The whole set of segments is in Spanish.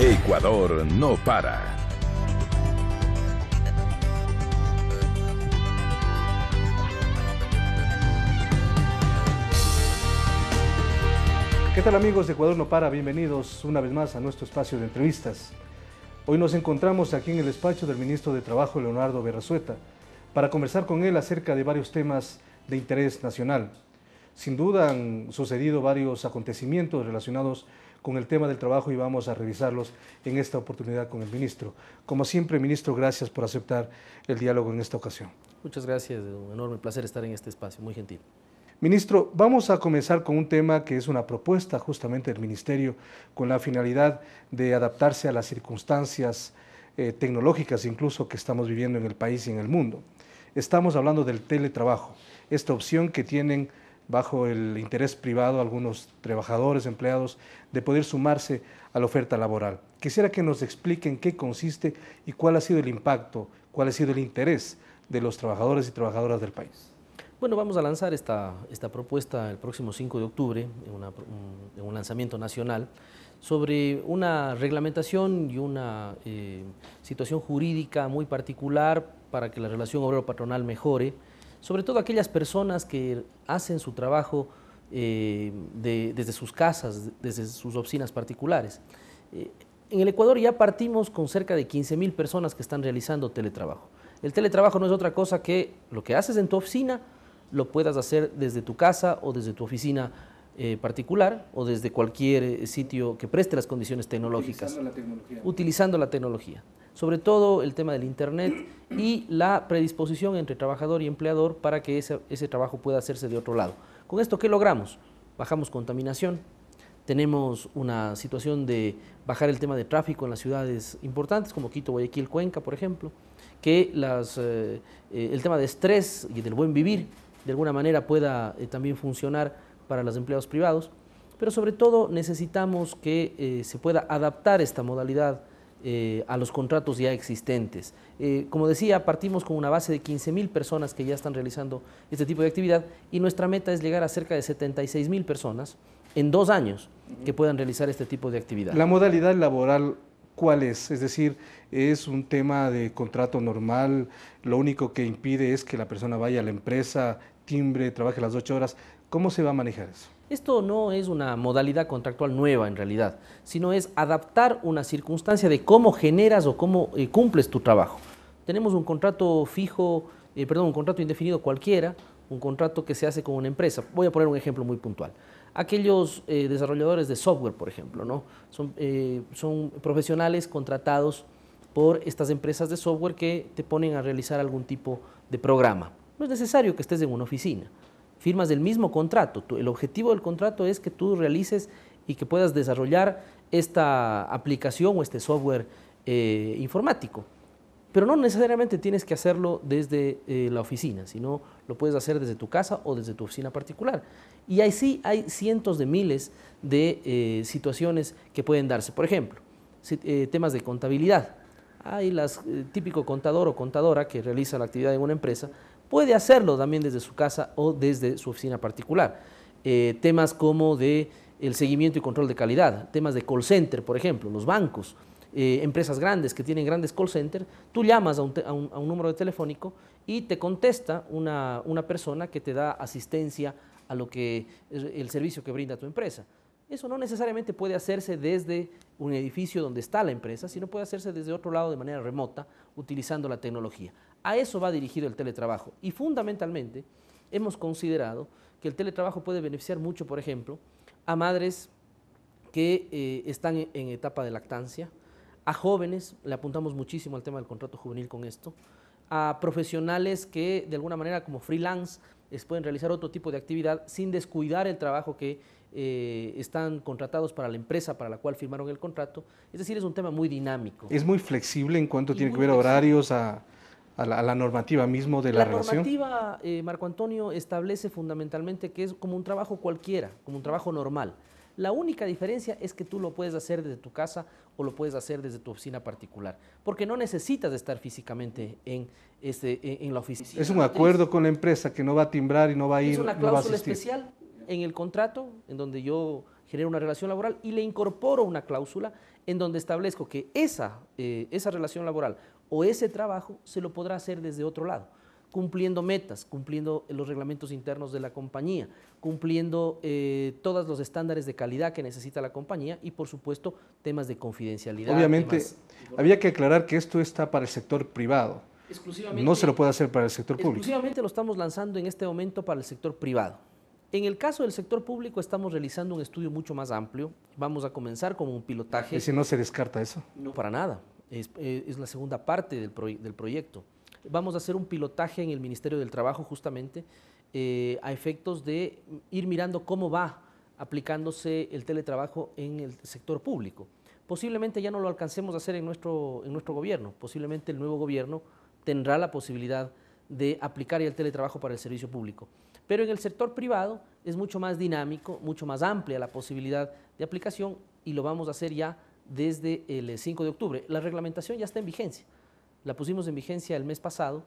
Ecuador no para. ¿Qué tal amigos de Ecuador no para? Bienvenidos una vez más a nuestro espacio de entrevistas. Hoy nos encontramos aquí en el despacho del ministro de Trabajo, Leonardo Berrazueta, para conversar con él acerca de varios temas de interés nacional. Sin duda han sucedido varios acontecimientos relacionados con el tema del trabajo y vamos a revisarlos en esta oportunidad con el ministro. Como siempre, ministro, gracias por aceptar el diálogo en esta ocasión. Muchas gracias, un enorme placer estar en este espacio, muy gentil. Ministro, vamos a comenzar con un tema que es una propuesta justamente del Ministerio con la finalidad de adaptarse a las circunstancias tecnológicas incluso que estamos viviendo en el país y en el mundo. Estamos hablando del teletrabajo, esta opción que tienen bajo el interés privado algunos trabajadores, empleados, de poder sumarse a la oferta laboral. Quisiera que nos expliquen qué consiste y cuál ha sido el impacto, cuál ha sido el interés de los trabajadores y trabajadoras del país. Bueno, vamos a lanzar esta propuesta el próximo 5 de octubre, en un lanzamiento nacional, sobre una reglamentación y una situación jurídica muy particular para que la relación obrero-patronal mejore, sobre todo aquellas personas que hacen su trabajo desde sus casas, desde sus oficinas particulares. En el Ecuador ya partimos con cerca de 15.000 personas que están realizando teletrabajo. El teletrabajo no es otra cosa que lo que haces en tu oficina, lo puedas hacer desde tu casa o desde tu oficina particular o desde cualquier sitio que preste las condiciones tecnológicas. Utilizando la tecnología. Sobre todo el tema del Internet y la predisposición entre trabajador y empleador para que ese trabajo pueda hacerse de otro lado. Con esto, ¿qué logramos? Bajamos contaminación, tenemos una situación de bajar el tema de tráfico en las ciudades importantes como Quito, Guayaquil, Cuenca, por ejemplo, que el tema de estrés y del buen vivir de alguna manera pueda también funcionar para los empleados privados, pero sobre todo necesitamos que se pueda adaptar esta modalidad a los contratos ya existentes. Como decía, partimos con una base de 15.000 personas que ya están realizando este tipo de actividad y nuestra meta es llegar a cerca de 76.000 personas en 2 años que puedan realizar este tipo de actividad. La modalidad laboral, ¿cuál es? Es decir, ¿es un tema de contrato normal? Lo único que impide es que la persona vaya a la empresa, timbre, trabaje las 8 horas. ¿Cómo se va a manejar eso? Esto no es una modalidad contractual nueva en realidad, sino es adaptar una circunstancia de cómo generas o cómo cumples tu trabajo. Tenemos un contrato fijo, un contrato indefinido cualquiera, un contrato que se hace con una empresa. Voy a poner un ejemplo muy puntual. Aquellos desarrolladores de software, por ejemplo, ¿no? Son profesionales contratados por estas empresas de software que te ponen a realizar algún tipo de programa. No es necesario que estés en una oficina. Firmas el mismo contrato. El objetivo del contrato es que tú realices y que puedas desarrollar esta aplicación o este software informático. Pero no necesariamente tienes que hacerlo desde la oficina, sino lo puedes hacer desde tu casa o desde tu oficina particular. Y ahí sí hay cientos de miles de situaciones que pueden darse. Por ejemplo, temas de contabilidad. Hay típico contador o contadora que realiza la actividad en una empresa, puede hacerlo también desde su casa o desde su oficina particular. Temas como el seguimiento y control de calidad, temas de call center, por ejemplo, los bancos, empresas grandes que tienen grandes call center, tú llamas a un número de telefónico y te contesta una persona que te da asistencia a lo que el servicio que brinda tu empresa. Eso no necesariamente puede hacerse desde un edificio donde está la empresa, sino puede hacerse desde otro lado de manera remota, utilizando la tecnología. A eso va dirigido el teletrabajo. Y fundamentalmente hemos considerado que el teletrabajo puede beneficiar mucho, por ejemplo, a madres que están en etapa de lactancia, a jóvenes, le apuntamos muchísimo al tema del contrato juvenil con esto, a profesionales que de alguna manera como freelance pueden realizar otro tipo de actividad sin descuidar el trabajo que están contratados para la empresa para la cual firmaron el contrato. Es decir, es un tema muy dinámico. Es muy flexible en cuanto tiene que ver horarios a la normativa mismo de la relación. La normativa, Marco Antonio, establece fundamentalmente que es como un trabajo cualquiera, como un trabajo normal. La única diferencia es que tú lo puedes hacer desde tu casa o lo puedes hacer desde tu oficina particular, porque no necesitas de estar físicamente en la oficina. Es un acuerdo con la empresa que no va a timbrar y no va a ir, Es una no va a cláusula asistir. especial en el contrato en donde yo genero una relación laboral y le incorporo una cláusula en donde establezco que esa relación laboral o ese trabajo se lo podrá hacer desde otro lado, cumpliendo metas, cumpliendo los reglamentos internos de la compañía, cumpliendo todos los estándares de calidad que necesita la compañía y, por supuesto, temas de confidencialidad. Obviamente, había que aclarar que esto está para el sector privado. No se lo puede hacer para el sector público. Exclusivamente lo estamos lanzando en este momento para el sector privado. En el caso del sector público estamos realizando un estudio mucho más amplio. Vamos a comenzar con un pilotaje. ¿Y si no se descarta eso? No, para nada. Es la segunda parte del proyecto. Vamos a hacer un pilotaje en el Ministerio del Trabajo justamente a efectos de ir mirando cómo va aplicándose el teletrabajo en el sector público. Posiblemente ya no lo alcancemos a hacer en nuestro gobierno. Posiblemente el nuevo gobierno tendrá la posibilidad de aplicar ya el teletrabajo para el servicio público. Pero en el sector privado es mucho más dinámico, mucho más amplia la posibilidad de aplicación y lo vamos a hacer ya desde el 5 de octubre. La reglamentación ya está en vigencia. La pusimos en vigencia el mes pasado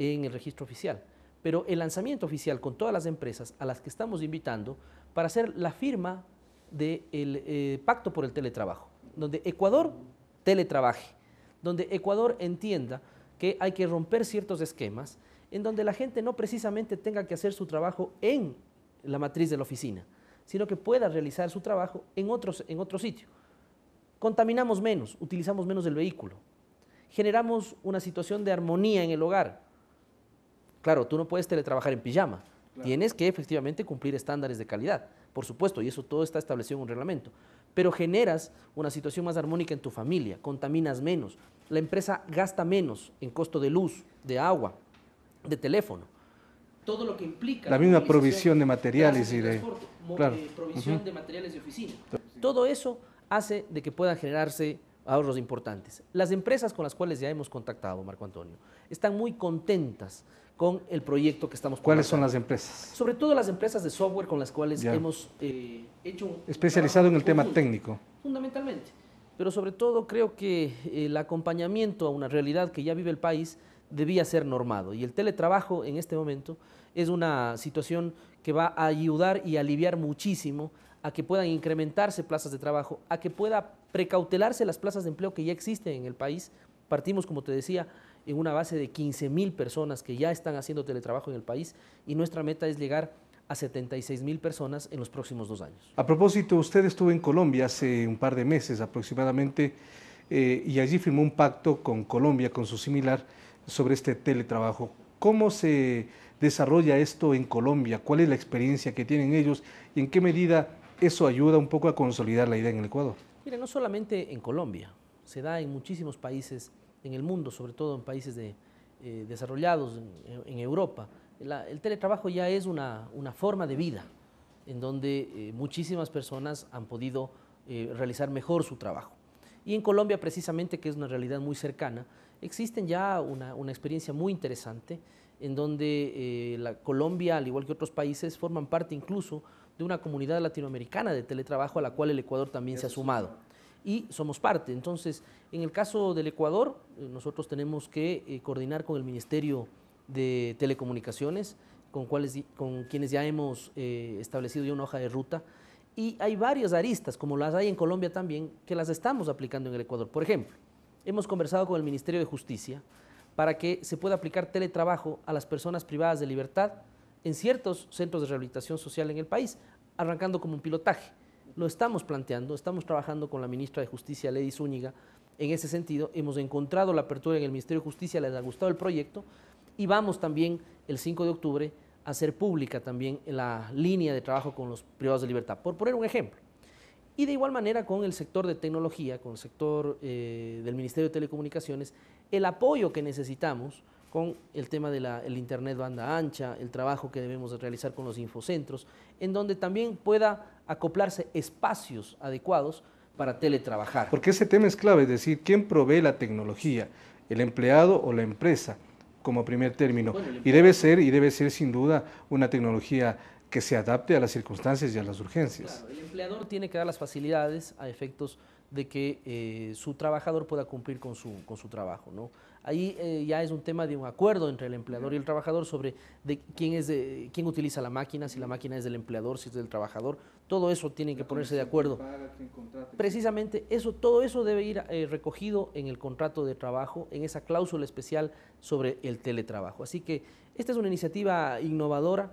en el registro oficial. Pero el lanzamiento oficial con todas las empresas a las que estamos invitando para hacer la firma del Pacto por el Teletrabajo, donde Ecuador teletrabaje, donde Ecuador entienda que hay que romper ciertos esquemas en donde la gente no precisamente tenga que hacer su trabajo en la matriz de la oficina, sino que pueda realizar su trabajo en otro sitio. Contaminamos menos, utilizamos menos el vehículo, generamos una situación de armonía en el hogar. Claro, tú no puedes teletrabajar en pijama, claro. Tienes que efectivamente cumplir estándares de calidad, por supuesto, y eso todo está establecido en un reglamento, pero generas una situación más armónica en tu familia, contaminas menos, la empresa gasta menos en costo de luz, de agua, de teléfono, todo lo que implica la misma provisión de materiales y de provisión de materiales de oficina. Todo eso hace de que puedan generarse ahorros importantes. Las empresas con las cuales ya hemos contactado, Marco Antonio, están muy contentas con el proyecto que estamos ¿Cuáles son las empresas? Sobre todo las empresas de software con las cuales hemos hecho un especializado en el tema técnico. Fundamentalmente, pero sobre todo creo que el acompañamiento a una realidad que ya vive el país debía ser normado y el teletrabajo en este momento es una situación que va a ayudar y aliviar muchísimo a que puedan incrementarse plazas de trabajo, a que pueda precautelarse las plazas de empleo que ya existen en el país. Partimos, como te decía, en una base de 15.000 personas que ya están haciendo teletrabajo en el país y nuestra meta es llegar a 76.000 personas en los próximos 2 años. A propósito, usted estuvo en Colombia hace un par de meses aproximadamente y allí firmó un pacto con Colombia, con su similar, sobre este teletrabajo. ¿Cómo se desarrolla esto en Colombia? ¿Cuál es la experiencia que tienen ellos y en qué medida eso ayuda un poco a consolidar la idea en el Ecuador? Mire, no solamente en Colombia, se da en muchísimos países en el mundo, sobre todo en países desarrollados, en Europa. El teletrabajo ya es una forma de vida en donde muchísimas personas han podido realizar mejor su trabajo. Y en Colombia, precisamente, que es una realidad muy cercana, existen ya una experiencia muy interesante en donde Colombia, al igual que otros países, forman parte incluso de una comunidad latinoamericana de teletrabajo a la cual el Ecuador también se ha sumado. Y somos parte. Entonces, en el caso del Ecuador, nosotros tenemos que coordinar con el Ministerio de Telecomunicaciones, con quienes ya hemos establecido ya una hoja de ruta. Y hay varias aristas, como las hay en Colombia también, que las estamos aplicando en el Ecuador. Por ejemplo, hemos conversado con el Ministerio de Justicia para que se pueda aplicar teletrabajo a las personas privadas de libertad en ciertos centros de rehabilitación social en el país, arrancando como un pilotaje. Lo estamos planteando, estamos trabajando con la ministra de Justicia, Lady Zúñiga, en ese sentido. Hemos encontrado la apertura en el Ministerio de Justicia, les ha gustado el proyecto y vamos también el 5 de octubre a hacer pública también la línea de trabajo con los privados de libertad, por poner un ejemplo. Y de igual manera con el sector de tecnología, con el sector del Ministerio de Telecomunicaciones, el apoyo que necesitamos con el tema del Internet banda ancha, el trabajo que debemos realizar con los infocentros, en donde también pueda acoplarse espacios adecuados para teletrabajar. Porque ese tema es clave, es decir, ¿quién provee la tecnología? ¿El empleado o la empresa? Como primer término. Bueno, y debe ser sin duda una tecnología que se adapte a las circunstancias y a las urgencias. Claro, el empleador tiene que dar las facilidades a efectos de que su trabajador pueda cumplir con su trabajo, ¿no? Ahí ya es un tema de un acuerdo entre el empleador y el trabajador sobre quién utiliza la máquina, si la máquina es del empleador, si es del trabajador. Todo eso tiene que ponerse de acuerdo. Precisamente todo eso debe ir recogido en el contrato de trabajo, en esa cláusula especial sobre el teletrabajo. Así que esta es una iniciativa innovadora,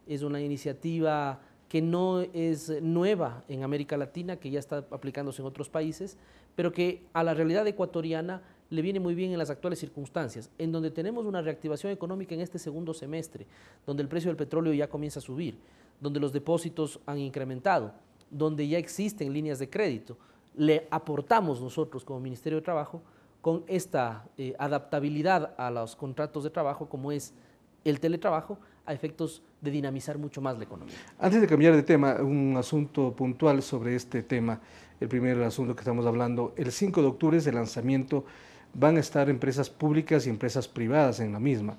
es una iniciativa que no es nueva en América Latina, que ya está aplicándose en otros países, pero que a la realidad ecuatoriana le viene muy bien en las actuales circunstancias, en donde tenemos una reactivación económica en este segundo semestre, donde el precio del petróleo ya comienza a subir, donde los depósitos han incrementado, donde ya existen líneas de crédito. Le aportamos nosotros como Ministerio de Trabajo con esta adaptabilidad a los contratos de trabajo, como es el teletrabajo, a efectos de dinamizar mucho más la economía. Antes de cambiar de tema, un asunto puntual sobre este tema, el primer asunto que estamos hablando, el 5 de octubre es el lanzamiento, van a estar empresas públicas y empresas privadas en la misma.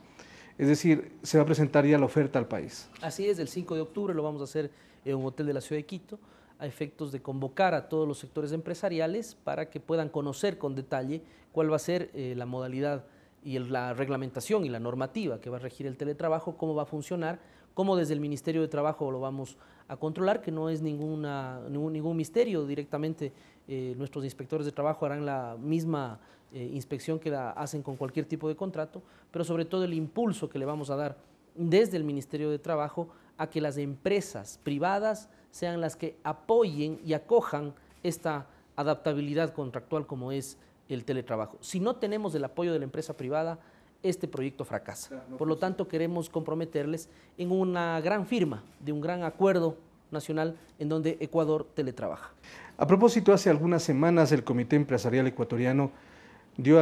Es decir, se va a presentar ya la oferta al país. Así es, el 5 de octubre lo vamos a hacer en un hotel de la ciudad de Quito, a efectos de convocar a todos los sectores empresariales para que puedan conocer con detalle cuál va a ser la modalidad y la reglamentación y la normativa que va a regir el teletrabajo, cómo va a funcionar, cómo desde el Ministerio de Trabajo lo vamos a controlar, que no es ningún misterio. Directamente nuestros inspectores de trabajo harán la misma inspección que la hacen con cualquier tipo de contrato, pero sobre todo el impulso que le vamos a dar desde el Ministerio de Trabajo a que las empresas privadas sean las que apoyen y acojan esta adaptabilidad contractual como es el teletrabajo. Si no tenemos el apoyo de la empresa privada, este proyecto fracasa. Por lo tanto, queremos comprometerles en una gran firma de un gran acuerdo nacional en donde Ecuador teletrabaja. A propósito, hace algunas semanas el Comité Empresarial Ecuatoriano dio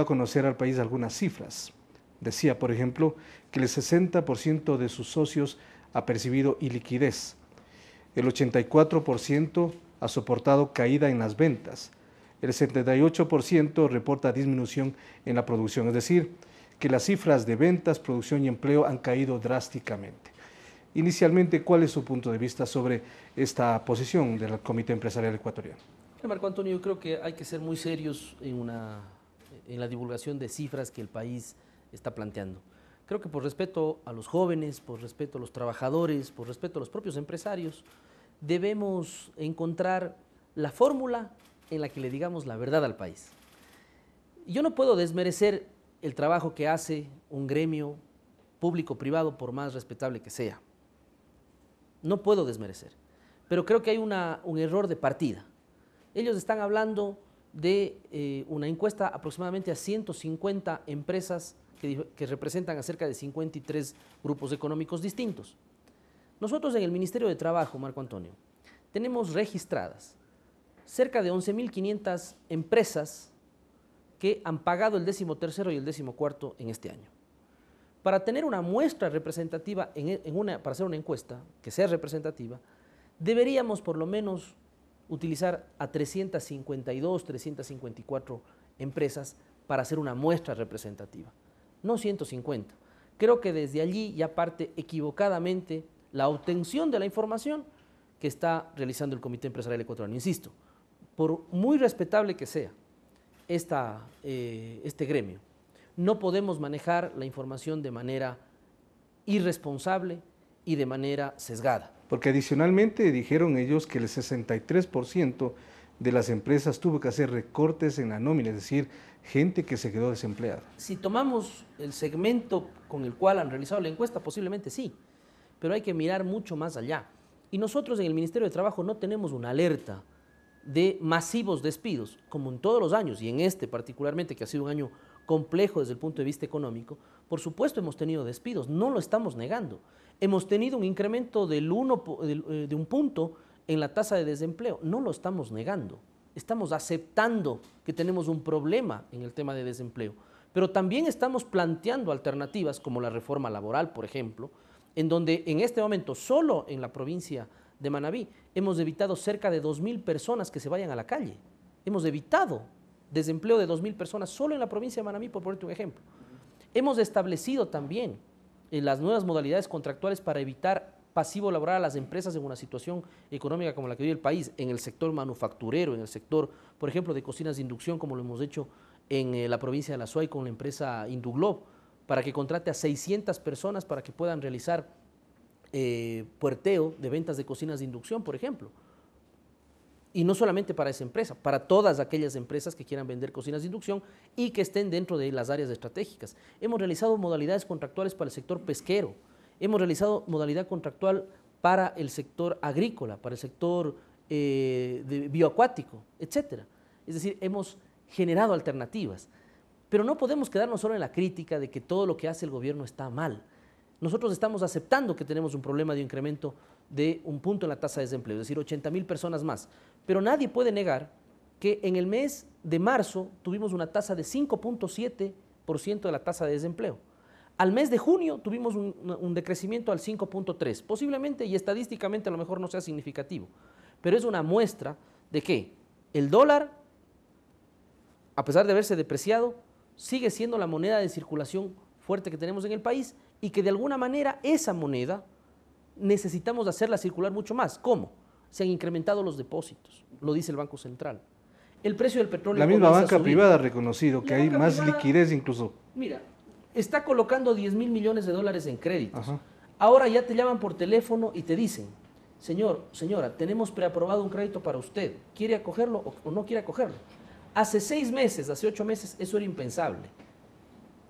a conocer al país algunas cifras. Decía, por ejemplo, que el 60% de sus socios ha percibido iliquidez, el 84% ha soportado caída en las ventas, el 78% reporta disminución en la producción, es decir, que las cifras de ventas, producción y empleo han caído drásticamente. Inicialmente, ¿cuál es su punto de vista sobre esta posición del Comité Empresarial Ecuatoriano? Marco Antonio, yo creo que hay que ser muy serios en la divulgación de cifras que el país está planteando. Creo que por respeto a los jóvenes, por respeto a los trabajadores, por respeto a los propios empresarios, debemos encontrar la fórmula en la que le digamos la verdad al país. Yo no puedo desmerecer el trabajo que hace un gremio público-privado, por más respetable que sea. No puedo desmerecer, pero creo que hay un error de partida. Ellos están hablando de una encuesta aproximadamente a 150 empresas que representan a cerca de 53 grupos económicos distintos. Nosotros en el Ministerio de Trabajo, Marco Antonio, tenemos registradas cerca de 11.500 empresas que han pagado el 13º y el 14º en este año. Para tener una muestra representativa, para hacer una encuesta que sea representativa, deberíamos por lo menos utilizar a 352, 354 empresas para hacer una muestra representativa, no 150. Creo que desde allí ya parte equivocadamente la obtención de la información que está realizando el Comité Empresarial Ecuatoriano. Insisto, por muy respetable que sea este gremio, no podemos manejar la información de manera irresponsable y de manera sesgada. Porque adicionalmente dijeron ellos que el 63% de las empresas tuvo que hacer recortes en la nómina, es decir, gente que se quedó desempleada. Si tomamos el segmento con el cual han realizado la encuesta, posiblemente sí, pero hay que mirar mucho más allá. Y nosotros en el Ministerio de Trabajo no tenemos una alerta de masivos despidos, como en todos los años, y en este particularmente, que ha sido un año complejo desde el punto de vista económico. Por supuesto hemos tenido despidos, no lo estamos negando. Hemos tenido un incremento de un punto en la tasa de desempleo, no lo estamos negando. Estamos aceptando que tenemos un problema en el tema de desempleo, pero también estamos planteando alternativas como la reforma laboral, por ejemplo, en donde en este momento solo en la provincia de Manabí hemos evitado cerca de 2.000 personas que se vayan a la calle. Hemos evitado desempleo de 2.000 personas solo en la provincia de Manabí, por ponerte un ejemplo. Hemos establecido también las nuevas modalidades contractuales para evitar pasivo laboral a las empresas en una situación económica como la que vive el país, en el sector manufacturero, en el sector, por ejemplo, de cocinas de inducción, como lo hemos hecho en la provincia de La Suay con la empresa Induglob, para que contrate a 600 personas para que puedan realizar puerteo de ventas de cocinas de inducción, por ejemplo. Y no solamente para esa empresa, para todas aquellas empresas que quieran vender cocinas de inducción y que estén dentro de las áreas estratégicas. Hemos realizado modalidades contractuales para el sector pesquero, hemos realizado modalidad contractual para el sector agrícola, para el sector bioacuático, etcétera. Es decir, hemos generado alternativas, pero no podemos quedarnos solo en la crítica de que todo lo que hace el gobierno está mal. Nosotros estamos aceptando que tenemos un problema de incremento de un punto en la tasa de desempleo, es decir, 80.000 personas más, pero nadie puede negar que en el mes de marzo tuvimos una tasa de 5.7% de la tasa de desempleo. Al mes de junio tuvimos un decrecimiento al 5.3%, posiblemente y estadísticamente a lo mejor no sea significativo, pero es una muestra de que el dólar, a pesar de haberse depreciado, sigue siendo la moneda de circulación fuerte que tenemos en el país y que de alguna manera esa moneda necesitamos hacerla circular mucho más. ¿Cómo? Se han incrementado los depósitos, lo dice el Banco Central. El precio del petróleo... La misma banca privada ha reconocido que hay más liquidez incluso. Mira, está colocando 10.000 millones de dólares en créditos. Ajá. Ahora ya te llaman por teléfono y te dicen, señor, señora, tenemos preaprobado un crédito para usted, ¿quiere acogerlo o no quiere acogerlo? Hace 6 meses, hace 8 meses, eso era impensable.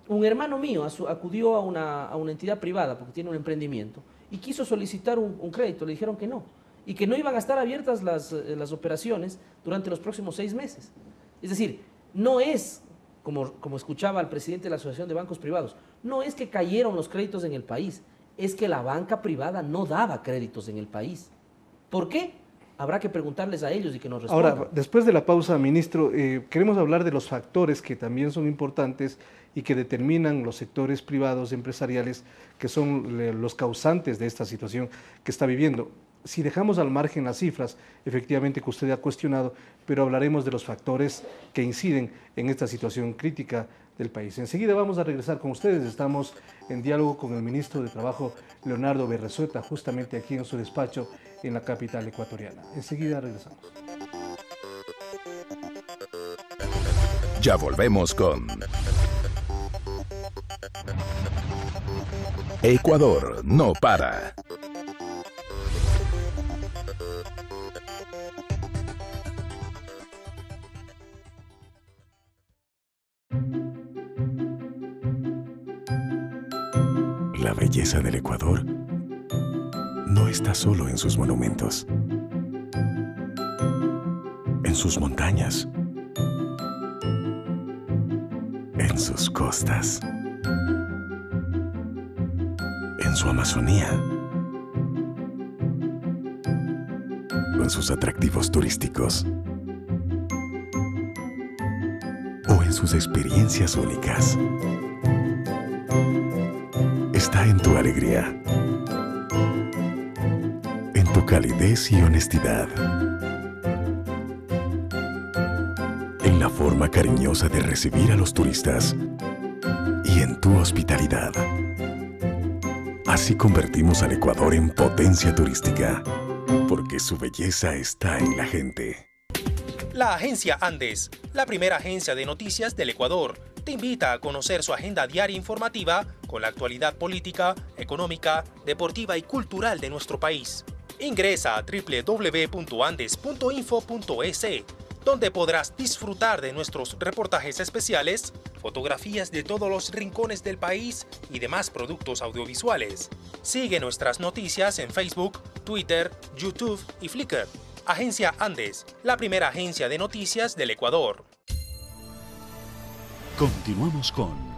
Un hermano mío acudió a una entidad privada porque tiene un emprendimiento y quiso solicitar un crédito, le dijeron que no, y que no iban a estar abiertas las operaciones durante los próximos 6 meses. Es decir, no es, como escuchaba al presidente de la Asociación de Bancos Privados, no es que cayeron los créditos en el país, es que la banca privada no daba créditos en el país. ¿Por qué? Habrá que preguntarles a ellos y que nos respondan. Ahora, después de la pausa, ministro, queremos hablar de los factores que también son importantes y que determinan los sectores privados empresariales que son los causantes de esta situación que está viviendo. Si dejamos al margen las cifras, efectivamente que usted ha cuestionado, pero hablaremos de los factores que inciden en esta situación crítica del país. Enseguida vamos a regresar con ustedes. Estamos en diálogo con el ministro de Trabajo, Leonardo Berresueta, justamente aquí en su despacho en la capital ecuatoriana. Enseguida regresamos. Ya volvemos con Ecuador no para. La belleza del Ecuador no está solo en sus monumentos, en sus montañas, en sus costas, en su Amazonía, con sus atractivos turísticos o en sus experiencias únicas. Está en tu alegría, en tu calidez y honestidad, en la forma cariñosa de recibir a los turistas y en tu hospitalidad. Así convertimos al Ecuador en potencia turística, porque su belleza está en la gente. La Agencia Andes, la primera agencia de noticias del Ecuador, te invita a conocer su agenda diaria informativa con la actualidad política, económica, deportiva y cultural de nuestro país. Ingresa a www.andes.info.es, donde podrás disfrutar de nuestros reportajes especiales, fotografías de todos los rincones del país y demás productos audiovisuales. Sigue nuestras noticias en Facebook, Twitter, YouTube y Flickr. Agencia Andes, la primera agencia de noticias del Ecuador. Continuamos con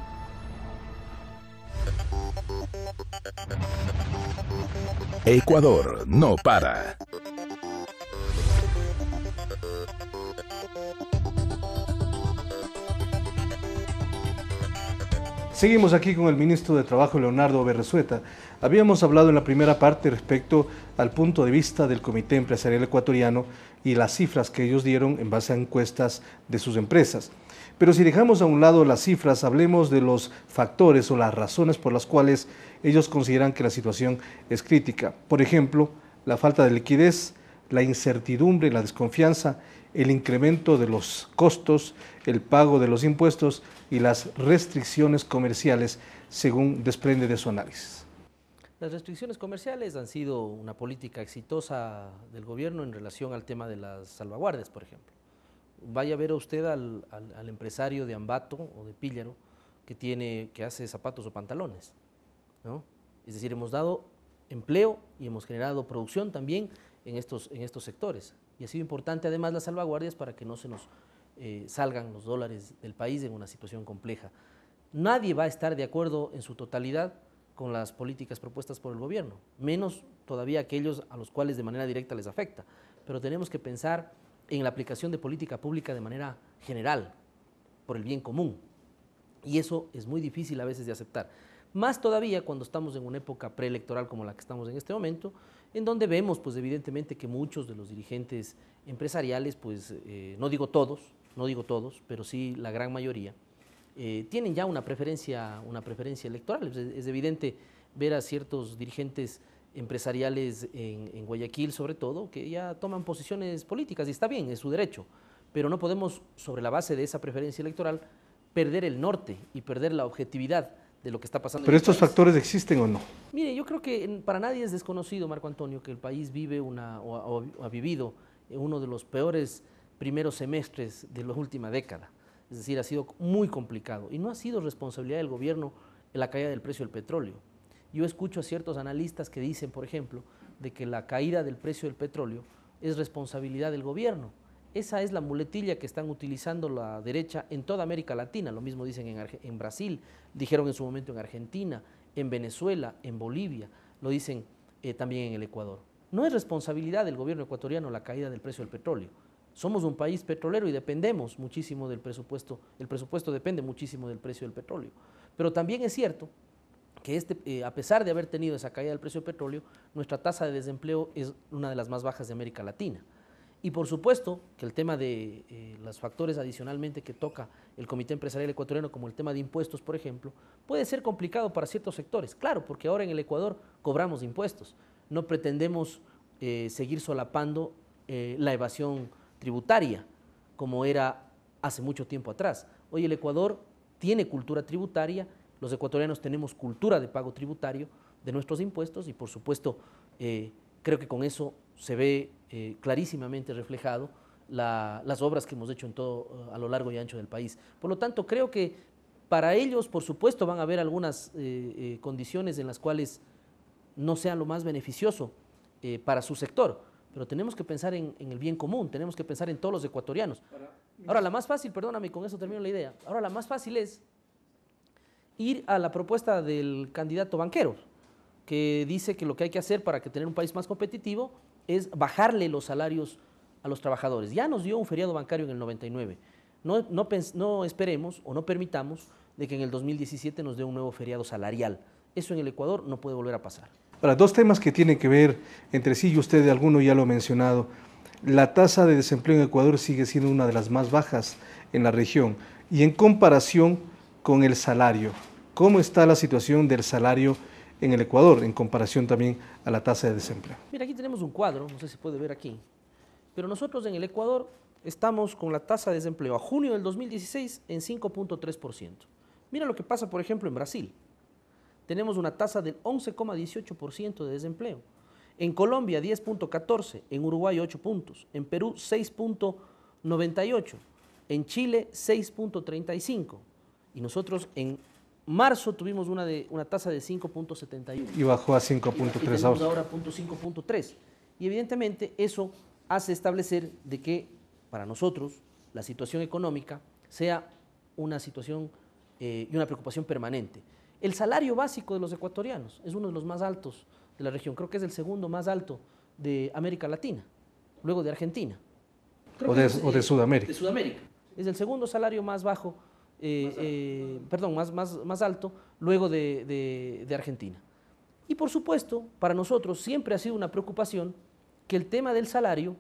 Ecuador no para. Seguimos aquí con el ministro de Trabajo, Leonardo Berresueta. Habíamos hablado en la primera parte respecto al punto de vista del Comité Empresarial Ecuatoriano y las cifras que ellos dieron en base a encuestas de sus empresas. Pero si dejamos a un lado las cifras, hablemos de los factores o las razones por las cuales ellos consideran que la situación es crítica. Por ejemplo, la falta de liquidez, la incertidumbre, la desconfianza, el incremento de los costos, el pago de los impuestos y las restricciones comerciales, según desprende de su análisis. Las restricciones comerciales han sido una política exitosa del gobierno en relación al tema de las salvaguardias, por ejemplo. Vaya a ver a usted al empresario de Ambato o de Píllaro que hace zapatos o pantalones, ¿no? Es decir, hemos dado empleo y hemos generado producción también en estos sectores. Y ha sido importante además las salvaguardias para que no se nos salgan los dólares del país en una situación compleja. Nadie va a estar de acuerdo en su totalidad con las políticas propuestas por el gobierno, menos todavía aquellos a los cuales de manera directa les afecta. Pero tenemos que pensar en la aplicación de política pública de manera general, por el bien común. Y eso es muy difícil a veces de aceptar. Más todavía cuando estamos en una época preelectoral como la que estamos en este momento, en donde vemos pues evidentemente que muchos de los dirigentes empresariales, pues no digo todos, pero sí la gran mayoría, tienen ya una preferencia electoral. Es evidente ver a ciertos dirigentes empresariales en Guayaquil sobre todo, que ya toman posiciones políticas y está bien, es su derecho, pero no podemos sobre la base de esa preferencia electoral perder el norte y perder la objetividad de lo que está pasando. ¿Pero estos factores existen o no? Mire, yo creo que para nadie es desconocido, Marco Antonio, que el país vive o ha vivido uno de los peores primeros semestres de la última década. Es decir, ha sido muy complicado y no ha sido responsabilidad del gobierno en la caída del precio del petróleo. Yo escucho a ciertos analistas que dicen, por ejemplo, de que la caída del precio del petróleo es responsabilidad del gobierno. Esa es la muletilla que están utilizando la derecha en toda América Latina. Lo mismo dicen en Brasil, dijeron en su momento en Argentina, en Venezuela, en Bolivia, lo dicen también en el Ecuador. No es responsabilidad del gobierno ecuatoriano la caída del precio del petróleo. Somos un país petrolero y dependemos muchísimo del presupuesto. El presupuesto depende muchísimo del precio del petróleo. Pero también es cierto que a pesar de haber tenido esa caída del precio del petróleo, nuestra tasa de desempleo es una de las más bajas de América Latina. Y por supuesto que el tema de los factores adicionalmente que toca el Comité Empresarial Ecuatoriano, como el tema de impuestos, por ejemplo, puede ser complicado para ciertos sectores. Claro, porque ahora en el Ecuador cobramos impuestos. No pretendemos seguir solapando la evasión tributaria, como era hace mucho tiempo atrás. Hoy el Ecuador tiene cultura tributaria, los ecuatorianos tenemos cultura de pago tributario de nuestros impuestos y por supuesto creo que con eso se ve clarísimamente reflejado las obras que hemos hecho a lo largo y ancho del país. Por lo tanto, creo que para ellos, por supuesto, van a haber algunas condiciones en las cuales no sea lo más beneficioso para su sector, pero tenemos que pensar en el bien común, tenemos que pensar en todos los ecuatorianos. Ahora, la más fácil, perdóname, con eso termino la idea, ahora la más fácil es ir a la propuesta del candidato Banquero, que dice que lo que hay que hacer para tener un país más competitivo es bajarle los salarios a los trabajadores. Ya nos dio un feriado bancario en el 99. No esperemos o no permitamos de que en el 2017 nos dé un nuevo feriado salarial. Eso en el Ecuador no puede volver a pasar. Ahora, dos temas que tienen que ver entre sí, y usted de alguno ya lo ha mencionado. La tasa de desempleo en Ecuador sigue siendo una de las más bajas en la región. Y en comparación con el salario, ¿cómo está la situación del salario en el Ecuador en comparación también a la tasa de desempleo? Mira, aquí tenemos un cuadro, no sé si puede ver aquí, pero nosotros en el Ecuador estamos con la tasa de desempleo a junio del 2016 en 5.3%. Mira lo que pasa, por ejemplo, en Brasil. Tenemos una tasa del 11,18% de desempleo. En Colombia 10.14, en Uruguay 8 puntos, en Perú 6.98, en Chile 6.35 y nosotros en marzo tuvimos una tasa de 5.71. Y bajó a 5.3 ahora. 5.3. Y evidentemente eso hace establecer de que para nosotros la situación económica sea una situación y una preocupación permanente. El salario básico de los ecuatorianos es uno de los más altos de la región, creo que es el segundo más alto de América Latina, luego de Argentina. O de Sudamérica. De Sudamérica. Es el segundo salario más bajo, más alto, luego de Argentina. Y por supuesto, para nosotros siempre ha sido una preocupación que el tema del salario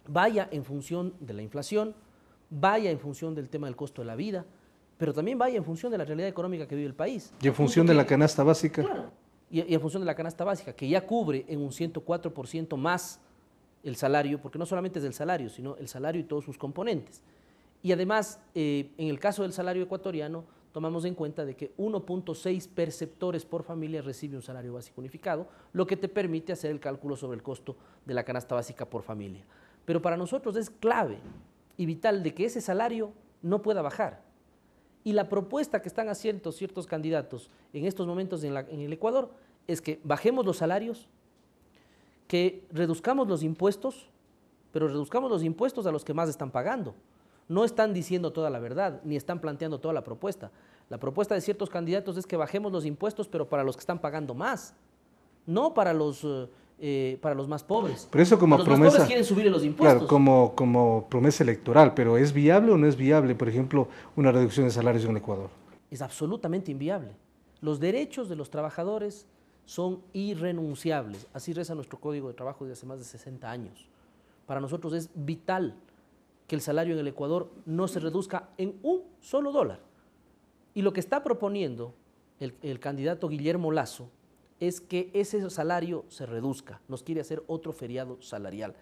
vaya en función de la inflación, vaya en función del tema del costo de la vida, pero también vaya en función de la realidad económica que vive el país. Y en función de la canasta básica. Claro, y en función de la canasta básica, que ya cubre en un 104% más el salario, porque no solamente es el salario, sino el salario y todos sus componentes. Y además, en el caso del salario ecuatoriano, tomamos en cuenta de que 1.6 perceptores por familia recibe un salario básico unificado, lo que te permite hacer el cálculo sobre el costo de la canasta básica por familia. Pero para nosotros es clave y vital de que ese salario no pueda bajar. Y la propuesta que están haciendo ciertos candidatos en estos momentos en el Ecuador es que bajemos los salarios, que reduzcamos los impuestos, pero reduzcamos los impuestos a los que más están pagando. No están diciendo toda la verdad, ni están planteando toda la propuesta. La propuesta de ciertos candidatos es que bajemos los impuestos, pero para los que están pagando más, no para los más pobres. Pero eso como los promesa, más pobres quieren subir los impuestos. Claro, como promesa electoral, pero ¿es viable o no es viable, por ejemplo, una reducción de salarios en el Ecuador? Es absolutamente inviable. Los derechos de los trabajadores son irrenunciables. Así reza nuestro Código de Trabajo desde hace más de 60 años. Para nosotros es vital que el salario en el Ecuador no se reduzca en un solo dólar. Y lo que está proponiendo el candidato Guillermo Lasso es que ese salario se reduzca. Nos quiere hacer otro feriado salarial.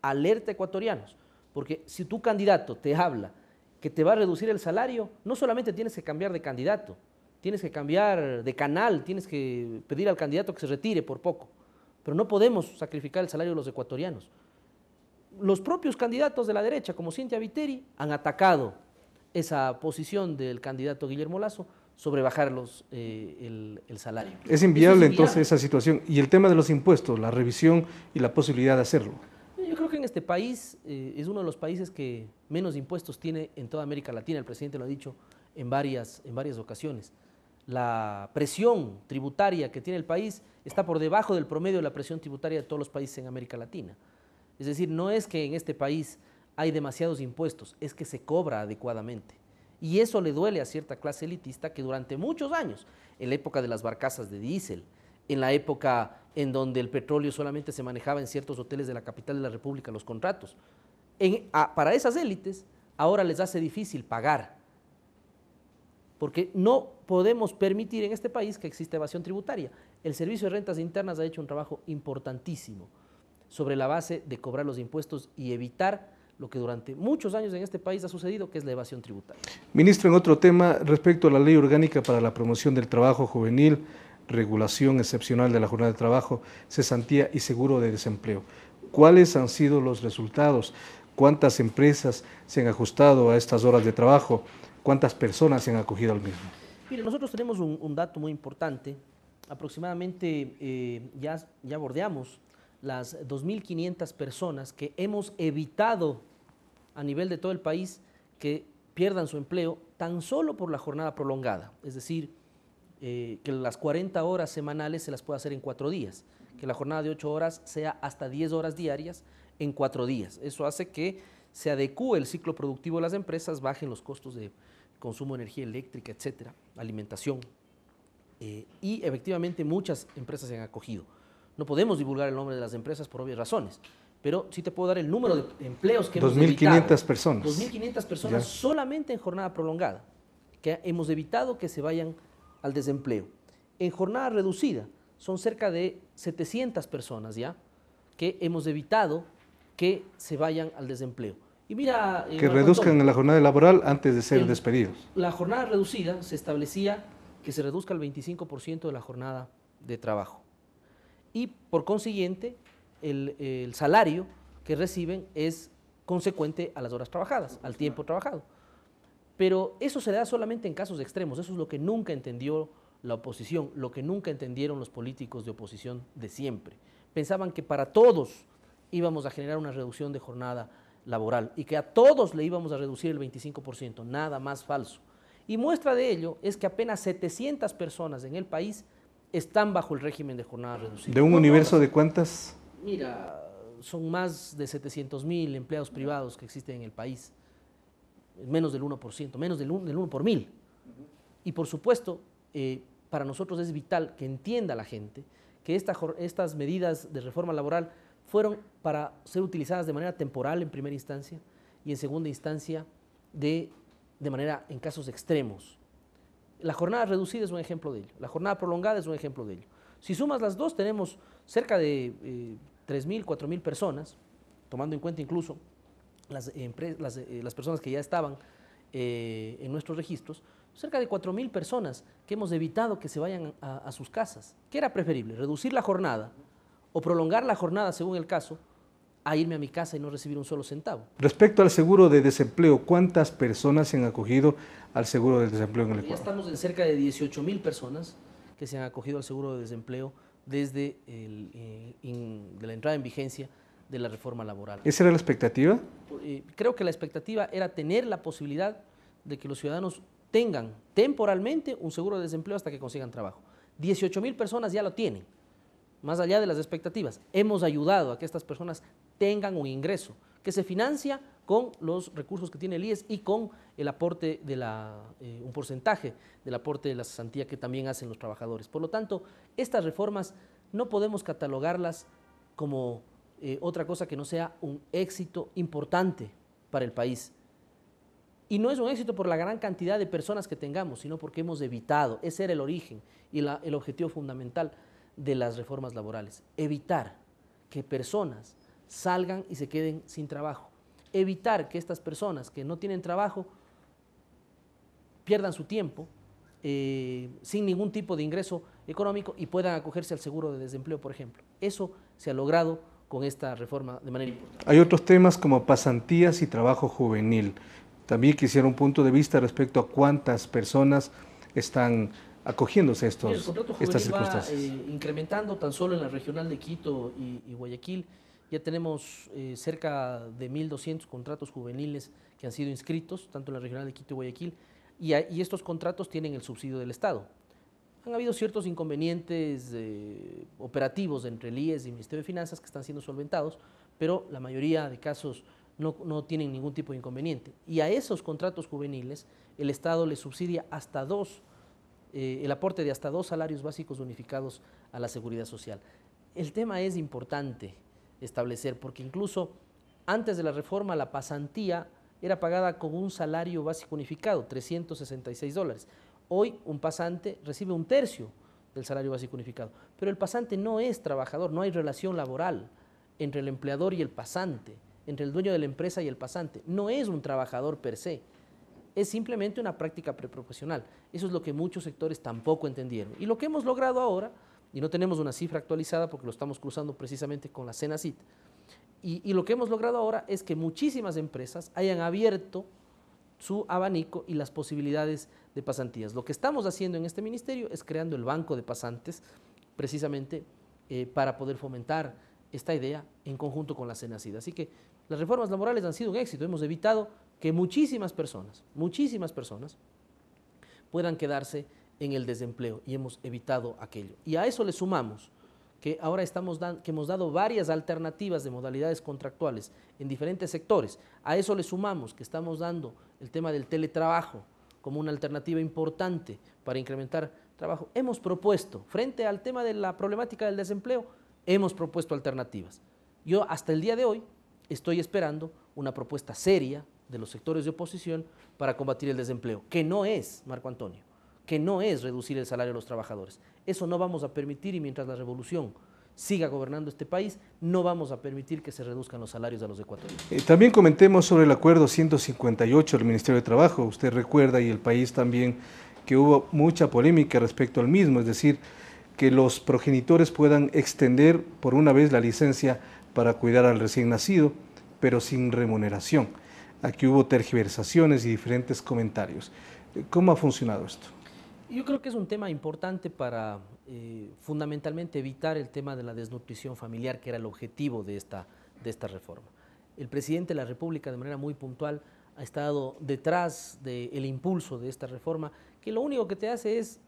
Alerta, ecuatorianos, porque si tu candidato te habla que te va a reducir el salario, no solamente tienes que cambiar de candidato, tienes que cambiar de canal, tienes que pedir al candidato que se retire por poco. Pero no podemos sacrificar el salario de los ecuatorianos. Los propios candidatos de la derecha, como Cintia Viteri, han atacado esa posición del candidato Guillermo Lasso sobre bajar el salario. Es inviable entonces esa situación. Y el tema de los impuestos, la revisión y la posibilidad de hacerlo. Yo creo que en este país es uno de los países que menos impuestos tiene en toda América Latina. El presidente lo ha dicho en varias ocasiones. La presión tributaria que tiene el país está por debajo del promedio de la presión tributaria de todos los países en América Latina. Es decir, no es que en este país hay demasiados impuestos, es que se cobra adecuadamente. Y eso le duele a cierta clase elitista que durante muchos años, en la época de las barcazas de diésel, en la época en donde el petróleo solamente se manejaba en ciertos hoteles de la capital de la República, los contratos, para esas élites ahora les hace difícil pagar, porque no podemos permitir en este país que exista evasión tributaria. El Servicio de Rentas Internas ha hecho un trabajo importantísimo sobre la base de cobrar los impuestos y evitar lo que durante muchos años en este país ha sucedido, que es la evasión tributaria. Ministro, en otro tema, respecto a la Ley Orgánica para la Promoción del Trabajo Juvenil, regulación excepcional de la jornada de trabajo, cesantía y seguro de desempleo. ¿Cuáles han sido los resultados? ¿Cuántas empresas se han ajustado a estas horas de trabajo? ¿Cuántas personas se han acogido al mismo? Mire, nosotros tenemos un dato muy importante. Aproximadamente ya bordeamos las 2.500 personas que hemos evitado a nivel de todo el país que pierdan su empleo tan solo por la jornada prolongada. Es decir, que las 40 horas semanales se las pueda hacer en 4 días, que la jornada de 8 horas sea hasta 10 horas diarias en 4 días. Eso hace que se adecúe el ciclo productivo de las empresas, bajen los costos de consumo de energía eléctrica, etcétera, alimentación. Y efectivamente muchas empresas se han acogido. No podemos divulgar el nombre de las empresas por obvias razones, pero sí te puedo dar el número de empleos que hemos evitado. 2.500 personas. 2.500 personas solamente en jornada prolongada, que hemos evitado que se vayan al desempleo. En jornada reducida son cerca de 700 personas ya que hemos evitado que se vayan al desempleo. Y mira, que reduzcan la jornada laboral antes de ser despedidos. La jornada reducida se establecía que se reduzca el 25% de la jornada de trabajo. Y por consiguiente, el salario que reciben es consecuente a las horas trabajadas, al tiempo trabajado. Pero eso se da solamente en casos extremos. Eso es lo que nunca entendió la oposición, lo que nunca entendieron los políticos de oposición de siempre. Pensaban que para todos íbamos a generar una reducción de jornada laboral y que a todos le íbamos a reducir el 25%, nada más falso. Y muestra de ello es que apenas 700 personas en el país están bajo el régimen de jornada reducida. ¿De un universo de cuántas? Mira, son más de 700.000 empleados privados que existen en el país, menos del 1%, menos del 1 por 1.000. Y por supuesto, para nosotros es vital que entienda la gente que estas medidas de reforma laboral fueron para ser utilizadas de manera temporal en primera instancia y en segunda instancia de manera en casos extremos. La jornada reducida es un ejemplo de ello, la jornada prolongada es un ejemplo de ello. Si sumas las dos, tenemos cerca de 3.000, 4.000 personas, tomando en cuenta incluso las personas que ya estaban en nuestros registros, cerca de 4.000 personas que hemos evitado que se vayan a sus casas. ¿Qué era preferible? ¿Reducir la jornada o prolongar la jornada según el caso a irme a mi casa y no recibir un solo centavo? Respecto al seguro de desempleo, ¿cuántas personas se han acogido al seguro de desempleo en el Ecuador? Ya estamos en cerca de 18.000 personas que se han acogido al seguro de desempleo desde de la entrada en vigencia de la reforma laboral. ¿Esa era la expectativa? Creo que la expectativa era tener la posibilidad de que los ciudadanos tengan temporalmente un seguro de desempleo hasta que consigan trabajo. 18.000 personas ya lo tienen, más allá de las expectativas. Hemos ayudado a que estas personas tengan un ingreso que se financia con los recursos que tiene el IES y con el aporte de un porcentaje del aporte de la cesantía que también hacen los trabajadores. Por lo tanto, estas reformas no podemos catalogarlas como otra cosa que no sea un éxito importante para el país. Y no es un éxito por la gran cantidad de personas que tengamos, sino porque hemos evitado, ese era el origen y el objetivo fundamental de las reformas laborales, evitar que personas salgan y se queden sin trabajo, evitar que estas personas que no tienen trabajo pierdan su tiempo sin ningún tipo de ingreso económico y puedan acogerse al seguro de desempleo, por ejemplo. Eso se ha logrado con esta reforma de manera importante. Hay otros temas como pasantías y trabajo juvenil. También quisiera un punto de vista respecto a cuántas personas están acogiéndose a estas circunstancias. Va incrementando tan solo en la regional de Quito y Guayaquil. Ya tenemos cerca de 1.200 contratos juveniles que han sido inscritos, tanto en la regional de Quito y Guayaquil, y estos contratos tienen el subsidio del Estado. Han habido ciertos inconvenientes operativos entre el IES y el Ministerio de Finanzas que están siendo solventados, pero la mayoría de casos no tienen ningún tipo de inconveniente. Y a esos contratos juveniles el Estado les subsidia hasta el aporte de hasta 2 salarios básicos unificados a la seguridad social. El tema es importante establecer, porque incluso antes de la reforma la pasantía era pagada con un salario básico unificado, $366. Hoy un pasante recibe 1/3 del salario básico unificado, pero el pasante no es trabajador, no hay relación laboral entre el empleador y el pasante, entre el dueño de la empresa y el pasante, no es un trabajador per se, es simplemente una práctica preprofesional. Eso es lo que muchos sectores tampoco entendieron. Y lo que hemos logrado ahora, y no tenemos una cifra actualizada porque lo estamos cruzando precisamente con la CENACIT, y lo que hemos logrado ahora es que muchísimas empresas hayan abierto su abanico y las posibilidades de pasantías. Lo que estamos haciendo en este ministerio es creando el banco de pasantes precisamente para poder fomentar esta idea en conjunto con la CENACIT. Así que las reformas laborales han sido un éxito, hemos evitado que muchísimas personas puedan quedarse en el desempleo y hemos evitado aquello. Y a eso le sumamos que ahora hemos dado varias alternativas de modalidades contractuales en diferentes sectores. A eso le sumamos que estamos dando el tema del teletrabajo como una alternativa importante para incrementar trabajo. Hemos propuesto, frente al tema de la problemática del desempleo, hemos propuesto alternativas. Yo hasta el día de hoy estoy esperando una propuesta seria de los sectores de oposición para combatir el desempleo, que no es, Marco Antonio, que no es reducir el salario de los trabajadores. Eso no vamos a permitir, y mientras la revolución siga gobernando este país, no vamos a permitir que se reduzcan los salarios a los ecuatorianos. También comentemos sobre el acuerdo 158 del Ministerio de Trabajo. Usted recuerda, y el país también, que hubo mucha polémica respecto al mismo, es decir, que los progenitores puedan extender por una vez la licencia para cuidar al recién nacido, pero sin remuneración. Aquí hubo tergiversaciones y diferentes comentarios. ¿Cómo ha funcionado esto? Yo creo que es un tema importante para fundamentalmente evitar el tema de la desnutrición familiar, que era el objetivo de esta reforma. El presidente de la República, de manera muy puntual, ha estado detrás del impulso de esta reforma, que lo único que te hace es,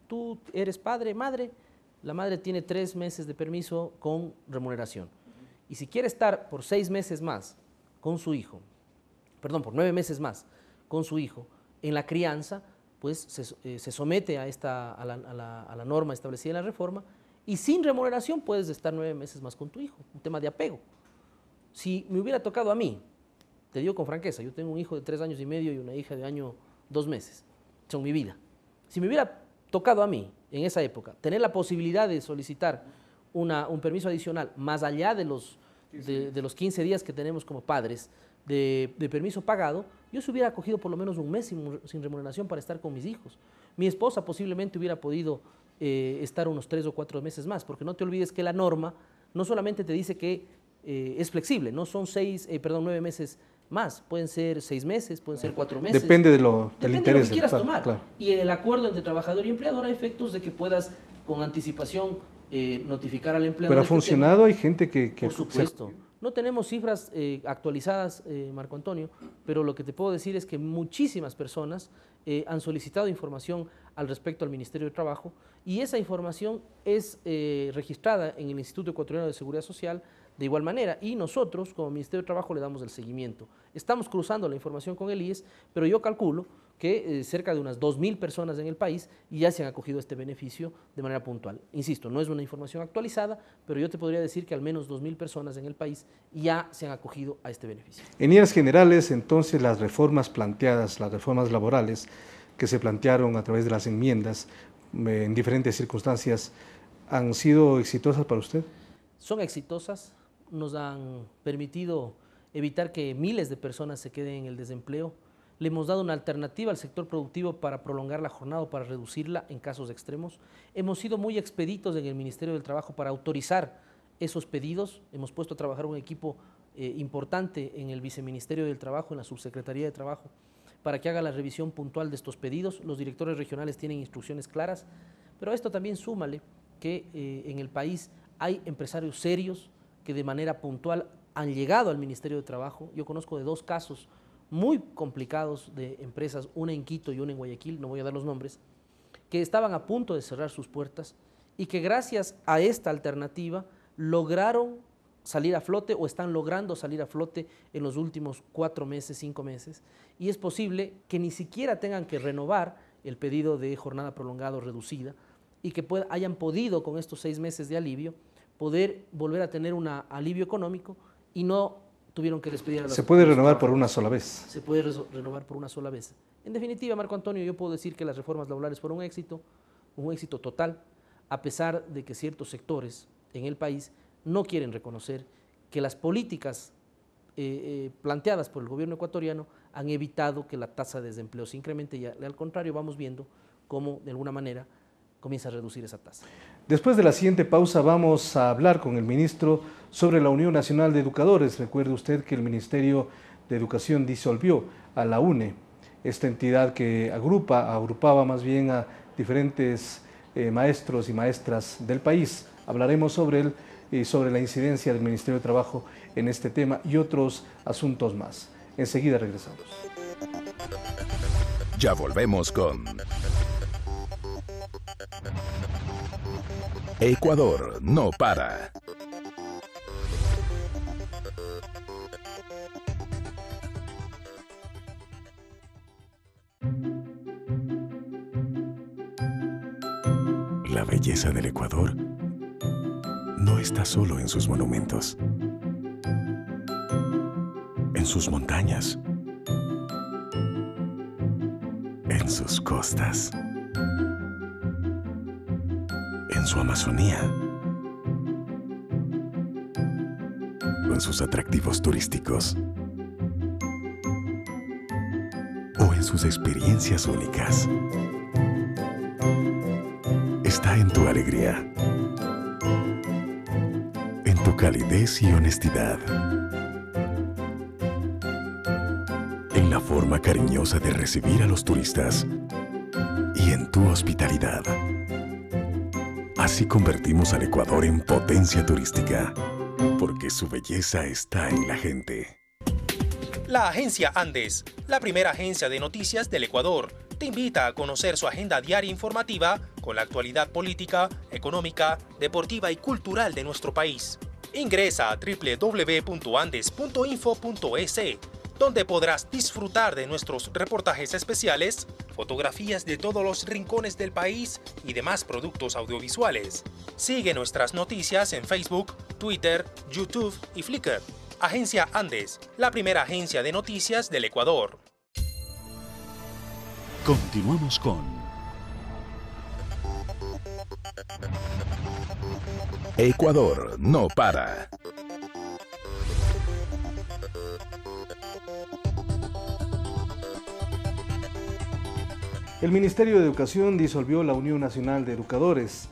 tú eres padre, madre, la madre tiene 3 meses de permiso con remuneración. Y si quiere estar por 6 meses más con su hijo, perdón, por 9 meses más con su hijo en la crianza, pues se somete a la norma establecida en la reforma, y sin remuneración puedes estar 9 meses más con tu hijo, un tema de apego. Si me hubiera tocado a mí Te digo con franqueza, yo tengo un hijo de 3 años y medio y una hija de 2 meses. Son mi vida. Si me hubiera tocado a mí, en esa época, tener la posibilidad de solicitar un permiso adicional, más allá de los 15 días que tenemos como padres, de permiso pagado, yo se hubiera acogido por lo menos un mes sin remuneración para estar con mis hijos. Mi esposa posiblemente hubiera podido estar unos 3 o 4 meses más, porque no te olvides que la norma no solamente te dice que es flexible, no son 9 meses más, pueden ser 6 meses, pueden ser 4 meses. Depende del interés. Depende de lo que quieras tomar. Claro. Y en el acuerdo entre trabajador y empleador hay efectos de que puedas con anticipación notificar al empleador. Pero ha funcionado, hay gente que por supuesto. No tenemos cifras actualizadas, Marco Antonio, pero lo que te puedo decir es que muchísimas personas han solicitado información al respecto al Ministerio de Trabajo y esa información es registrada en el Instituto Ecuatoriano de Seguridad Social de igual manera y nosotros como Ministerio de Trabajo le damos el seguimiento. Estamos cruzando la información con el IES, pero yo calculo que cerca de unas 2.000 personas en el país ya se han acogido a este beneficio de manera puntual. Insisto, no es una información actualizada, pero yo te podría decir que al menos 2.000 personas en el país ya se han acogido a este beneficio. En líneas generales, entonces, las reformas planteadas, las reformas laborales que se plantearon a través de las enmiendas en diferentes circunstancias, ¿han sido exitosas para usted? Son exitosas, nos han permitido evitar que miles de personas se queden en el desempleo. Le hemos dado una alternativa al sector productivo para prolongar la jornada o para reducirla en casos extremos. Hemos sido muy expeditos en el Ministerio del Trabajo para autorizar esos pedidos. Hemos puesto a trabajar un equipo importante en el Viceministerio del Trabajo, en la Subsecretaría de Trabajo, para que haga la revisión puntual de estos pedidos. Los directores regionales tienen instrucciones claras, pero a esto también súmale que en el país hay empresarios serios que de manera puntual han llegado al Ministerio de Trabajo. Yo conozco de 2 casos muy complicados de empresas, una en Quito y una en Guayaquil, no voy a dar los nombres, que estaban a punto de cerrar sus puertas y que gracias a esta alternativa lograron salir a flote o están logrando salir a flote en los últimos 4 meses, 5 meses, y es posible que ni siquiera tengan que renovar el pedido de jornada prolongada o reducida y que hayan podido con estos 6 meses de alivio poder volver a tener un alivio económico y no tuvieron que despedir a los ¿Se puede renovar por una sola vez? Se puede renovar por una sola vez. En definitiva, Marco Antonio, yo puedo decir que las reformas laborales fueron un éxito total, a pesar de que ciertos sectores en el país no quieren reconocer que las políticas planteadas por el gobierno ecuatoriano han evitado que la tasa de desempleo se incremente y al contrario vamos viendo cómo de alguna manera comienza a reducir esa tasa. Después de la siguiente pausa vamos a hablar con el ministro sobre la Unión Nacional de Educadores. Recuerde usted que el Ministerio de Educación disolvió a la UNE, esta entidad que agrupaba más bien a diferentes maestros y maestras del país. Hablaremos sobre él y sobre la incidencia del Ministerio de Trabajo en este tema y otros asuntos más. Enseguida regresamos. Ya volvemos con Ecuador no para. La belleza del Ecuador no está solo en sus monumentos, en sus montañas, en sus costas, en su Amazonía, o en sus atractivos turísticos, o en sus experiencias únicas. Está en tu alegría, en tu calidez y honestidad, en la forma cariñosa de recibir a los turistas y en tu hospitalidad. Así convertimos al Ecuador en potencia turística, porque su belleza está en la gente. La agencia Andes, la primera agencia de noticias del Ecuador, te invita a conocer su agenda diaria informativa con la actualidad política, económica, deportiva y cultural de nuestro país. Ingresa a www.andes.info.es, donde podrás disfrutar de nuestros reportajes especiales, fotografías de todos los rincones del país y demás productos audiovisuales. Sigue nuestras noticias en Facebook, Twitter, YouTube y Flickr. Agencia Andes, la primera agencia de noticias del Ecuador. Continuamos con Ecuador no para. El Ministerio de Educación disolvió la Unión Nacional de Educadores.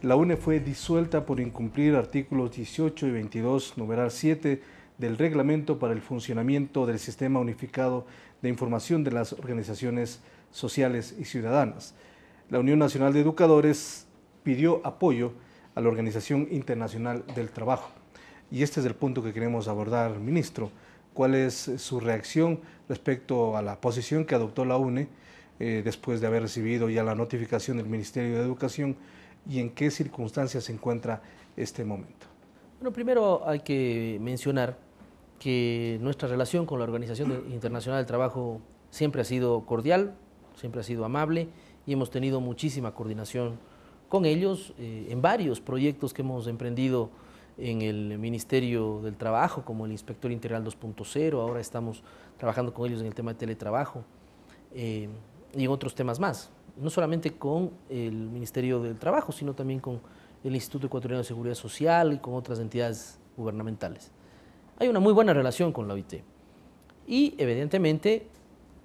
La UNE fue disuelta por incumplir artículos 18 y 22, numeral 7, del Reglamento para el Funcionamiento del Sistema Unificado de Información de las Organizaciones Sociales y Ciudadanas. La Unión Nacional de Educadores pidió apoyo a la Organización Internacional del Trabajo. Y este es el punto que queremos abordar, ministro. ¿Cuál es su reacción respecto a la posición que adoptó la UNE después de haber recibido ya la notificación del Ministerio de Educación y en qué circunstancias se encuentra este momento? Bueno, primero hay que mencionar que nuestra relación con la Organización Internacional del Trabajo siempre ha sido cordial, siempre ha sido amable y hemos tenido muchísima coordinación con ellos en varios proyectos que hemos emprendido en el Ministerio del Trabajo, como el Inspector Integral 2.0, ahora estamos trabajando con ellos en el tema de teletrabajo y en otros temas más, no solamente con el Ministerio del Trabajo, sino también con el Instituto Ecuatoriano de Seguridad Social y con otras entidades gubernamentales. Hay una muy buena relación con la OIT y evidentemente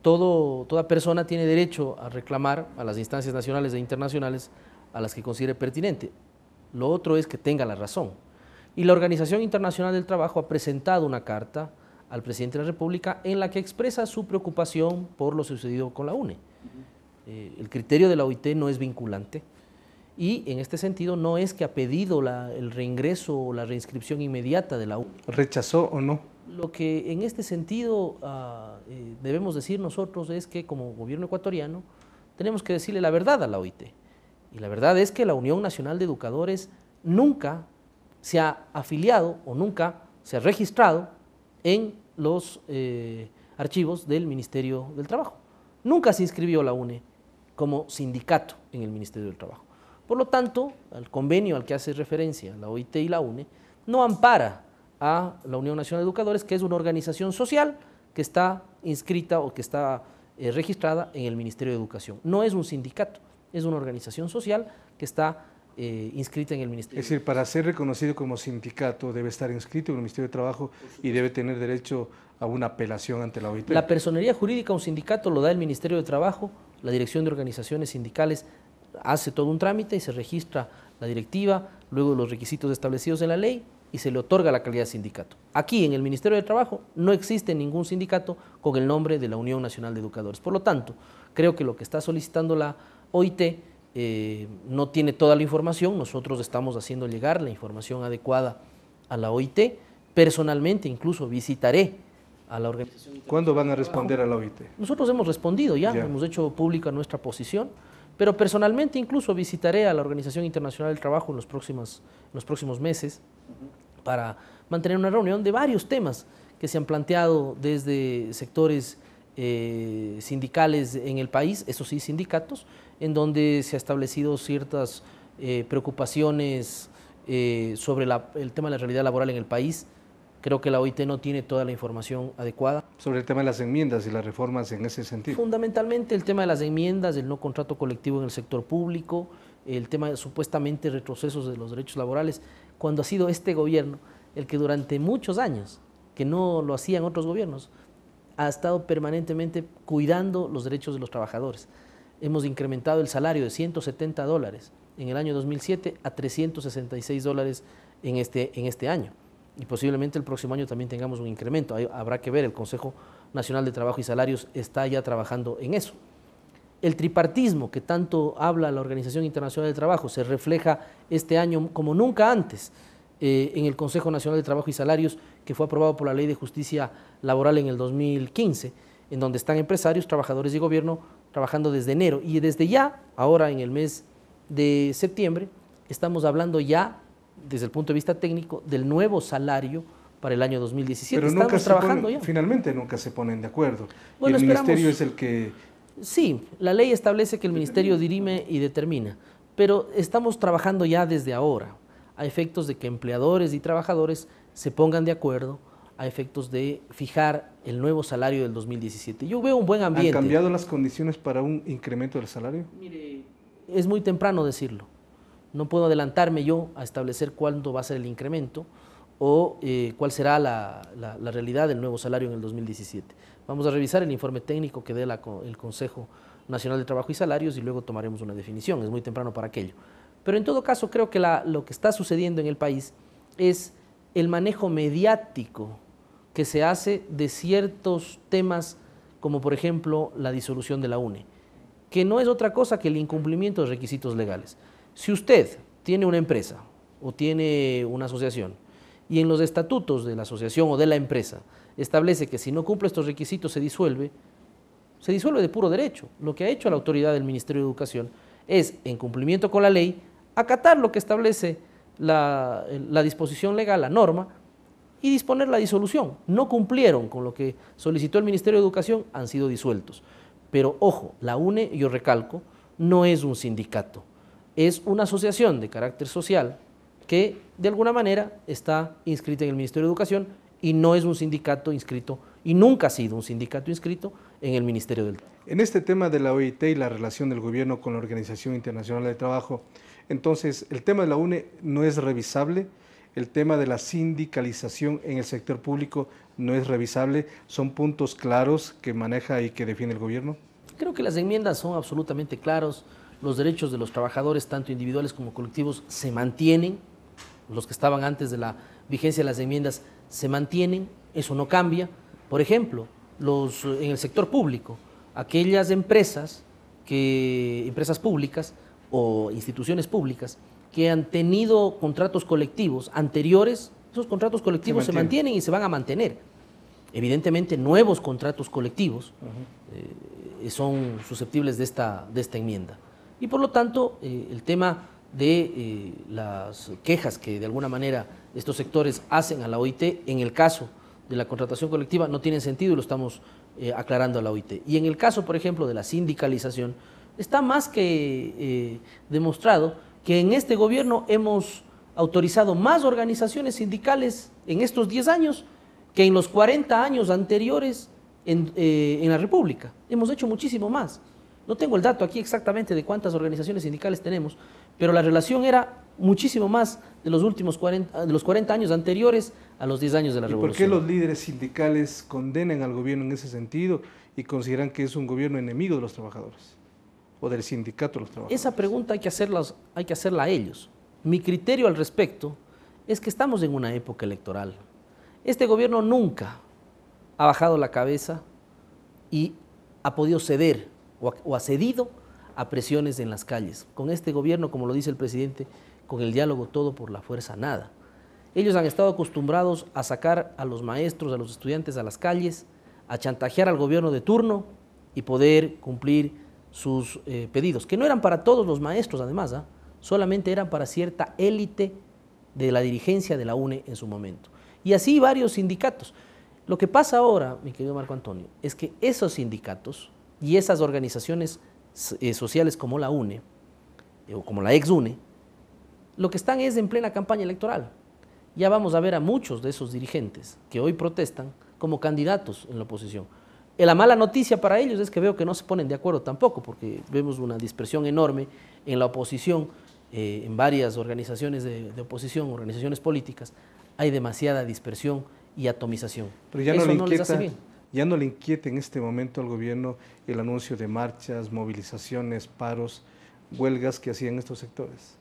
toda persona tiene derecho a reclamar a las instancias nacionales e internacionales a las que considere pertinente. Lo otro es que tenga la razón. Y la Organización Internacional del Trabajo ha presentado una carta al presidente de la República en la que expresa su preocupación por lo sucedido con la UNE. El criterio de la OIT no es vinculante y en este sentido no es que ha pedido el reingreso o la reinscripción inmediata de la UNE. ¿Rechazó o no? Lo que en este sentido debemos decir nosotros es que como gobierno ecuatoriano tenemos que decirle la verdad a la OIT. Y la verdad es que la Unión Nacional de Educadores nunca se ha afiliado o nunca se ha registrado en los archivos del Ministerio del Trabajo. Nunca se inscribió la UNE como sindicato en el Ministerio del Trabajo. Por lo tanto, el convenio al que hace referencia la OIT y la UNE no ampara a la Unión Nacional de Educadores, que es una organización social que está inscrita o que está registrada en el Ministerio de Educación. No es un sindicato, es una organización social que está inscrita en el Ministerio. Es decir, para ser reconocido como sindicato debe estar inscrito en el Ministerio de Trabajo y debe tener derecho a una apelación ante la OIT. La personería jurídica a un sindicato lo da el Ministerio de Trabajo, la Dirección de Organizaciones Sindicales hace todo un trámite y se registra la directiva, luego los requisitos establecidos en la ley y se le otorga la calidad de sindicato. Aquí en el Ministerio de Trabajo no existe ningún sindicato con el nombre de la Unión Nacional de Educadores. Por lo tanto, creo que lo que está solicitando la OIT no tiene toda la información, nosotros estamos haciendo llegar la información adecuada a la OIT. Personalmente incluso visitaré a la organización. ¿Cuándo van a responder a la OIT? Nosotros hemos respondido ya, hemos hecho pública nuestra posición, pero personalmente incluso visitaré a la Organización Internacional del Trabajo en los próximos meses para mantener una reunión de varios temas que se han planteado desde sectores sindicales en el país, eso sí, sindicatos, en donde se ha establecido ciertas preocupaciones sobre el tema de la realidad laboral en el país. Creo que la OIT no tiene toda la información adecuada. Sobre el tema de las enmiendas y las reformas en ese sentido. Fundamentalmente el tema de las enmiendas, el no contrato colectivo en el sector público, el tema de supuestamente retrocesos de los derechos laborales, cuando ha sido este gobierno el que durante muchos años, que no lo hacían otros gobiernos, ha estado permanentemente cuidando los derechos de los trabajadores. Hemos incrementado el salario de $170 en el año 2007 a $366 en este año. Y posiblemente el próximo año también tengamos un incremento. Habrá que ver, el Consejo Nacional de Trabajo y Salarios está ya trabajando en eso. El tripartismo que tanto habla la Organización Internacional del Trabajo se refleja este año como nunca antes en el Consejo Nacional de Trabajo y Salarios, que fue aprobado por la Ley de Justicia Laboral en el 2015, en donde están empresarios, trabajadores y gobierno trabajando desde enero. Y desde ya, ahora en el mes de septiembre, estamos hablando ya, desde el punto de vista técnico, del nuevo salario para el año 2017. Pero estamos trabajando ya. Finalmente nunca se ponen de acuerdo. Bueno, y el Ministerio es el que... Sí, la ley establece que el Ministerio dirime y determina, pero estamos trabajando ya desde ahora, a efectos de que empleadores y trabajadores se pongan de acuerdo a efectos de fijar el nuevo salario del 2017. Yo veo un buen ambiente. ¿Han cambiado las condiciones para un incremento del salario? Mire, es muy temprano decirlo. No puedo adelantarme yo a establecer cuándo va a ser el incremento o cuál será la realidad del nuevo salario en el 2017. Vamos a revisar el informe técnico que dé el Consejo Nacional de Trabajo y Salarios y luego tomaremos una definición. Es muy temprano para aquello. Pero en todo caso creo que lo que está sucediendo en el país es el manejo mediático que se hace de ciertos temas como por ejemplo la disolución de la UNE, que no es otra cosa que el incumplimiento de requisitos legales. Si usted tiene una empresa o tiene una asociación y en los estatutos de la asociación o de la empresa establece que si no cumple estos requisitos se disuelve de puro derecho. Lo que ha hecho la autoridad del Ministerio de Educación es, en cumplimiento con la ley, acatar lo que establece la disposición legal, la norma, y disponer la disolución. No cumplieron con lo que solicitó el Ministerio de Educación, han sido disueltos. Pero ojo, la UNE, yo recalco, no es un sindicato, es una asociación de carácter social que de alguna manera está inscrita en el Ministerio de Educación y no es un sindicato inscrito y nunca ha sido un sindicato inscrito en el Ministerio del Trabajo. En este tema de la OIT y la relación del gobierno con la Organización Internacional de Trabajo, entonces el tema de la UNE no es revisable, el tema de la sindicalización en el sector público no es revisable, son puntos claros que maneja y que defiende el gobierno. Creo que las enmiendas son absolutamente claros, los derechos de los trabajadores, tanto individuales como colectivos, se mantienen, los que estaban antes de la vigencia de las enmiendas se mantienen, eso no cambia. Por ejemplo, en el sector público, aquellas empresas públicas o instituciones públicas que han tenido contratos colectivos anteriores, esos contratos colectivos se mantienen y se van a mantener. Evidentemente, nuevos contratos colectivos son susceptibles de esta enmienda. Y por lo tanto, el tema de las quejas que de alguna manera estos sectores hacen a la OIT, en el caso de la contratación colectiva, no tienen sentido y lo estamos aclarando a la OIT. Y en el caso, por ejemplo, de la sindicalización, está más que demostrado que en este gobierno hemos autorizado más organizaciones sindicales en estos 10 años que en los 40 años anteriores en la República. Hemos hecho muchísimo más. No tengo el dato aquí exactamente de cuántas organizaciones sindicales tenemos, pero la relación era muchísimo más de los últimos 40 años anteriores a los 10 años de la Revolución. ¿Y por qué los líderes sindicales condenan al gobierno en ese sentido y consideran que es un gobierno enemigo de los trabajadores o del sindicato de los trabajadores? Esa pregunta hay que hacerla a ellos. Mi criterio al respecto es que estamos en una época electoral. Este gobierno nunca ha bajado la cabeza y ha podido ceder o ha cedido a presiones en las calles. Con este gobierno, como lo dice el presidente, con el diálogo todo por la fuerza nada. Ellos han estado acostumbrados a sacar a los maestros, a los estudiantes a las calles, a chantajear al gobierno de turno y poder cumplir sus pedidos, que no eran para todos los maestros además, solamente eran para cierta élite de la dirigencia de la UNE en su momento. Y así varios sindicatos. Lo que pasa ahora, mi querido Marco Antonio, es que esos sindicatos y esas organizaciones sociales como la UNE, o como la ex-UNE, lo que están es en plena campaña electoral. Ya vamos a ver a muchos de esos dirigentes que hoy protestan como candidatos en la oposición. La mala noticia para ellos es que veo que no se ponen de acuerdo tampoco, porque vemos una dispersión enorme en la oposición, en varias organizaciones de oposición, organizaciones políticas, hay demasiada dispersión y atomización. Pero ya no le inquieta en este momento al gobierno el anuncio de marchas, movilizaciones, paros, huelgas que hacían estos sectores.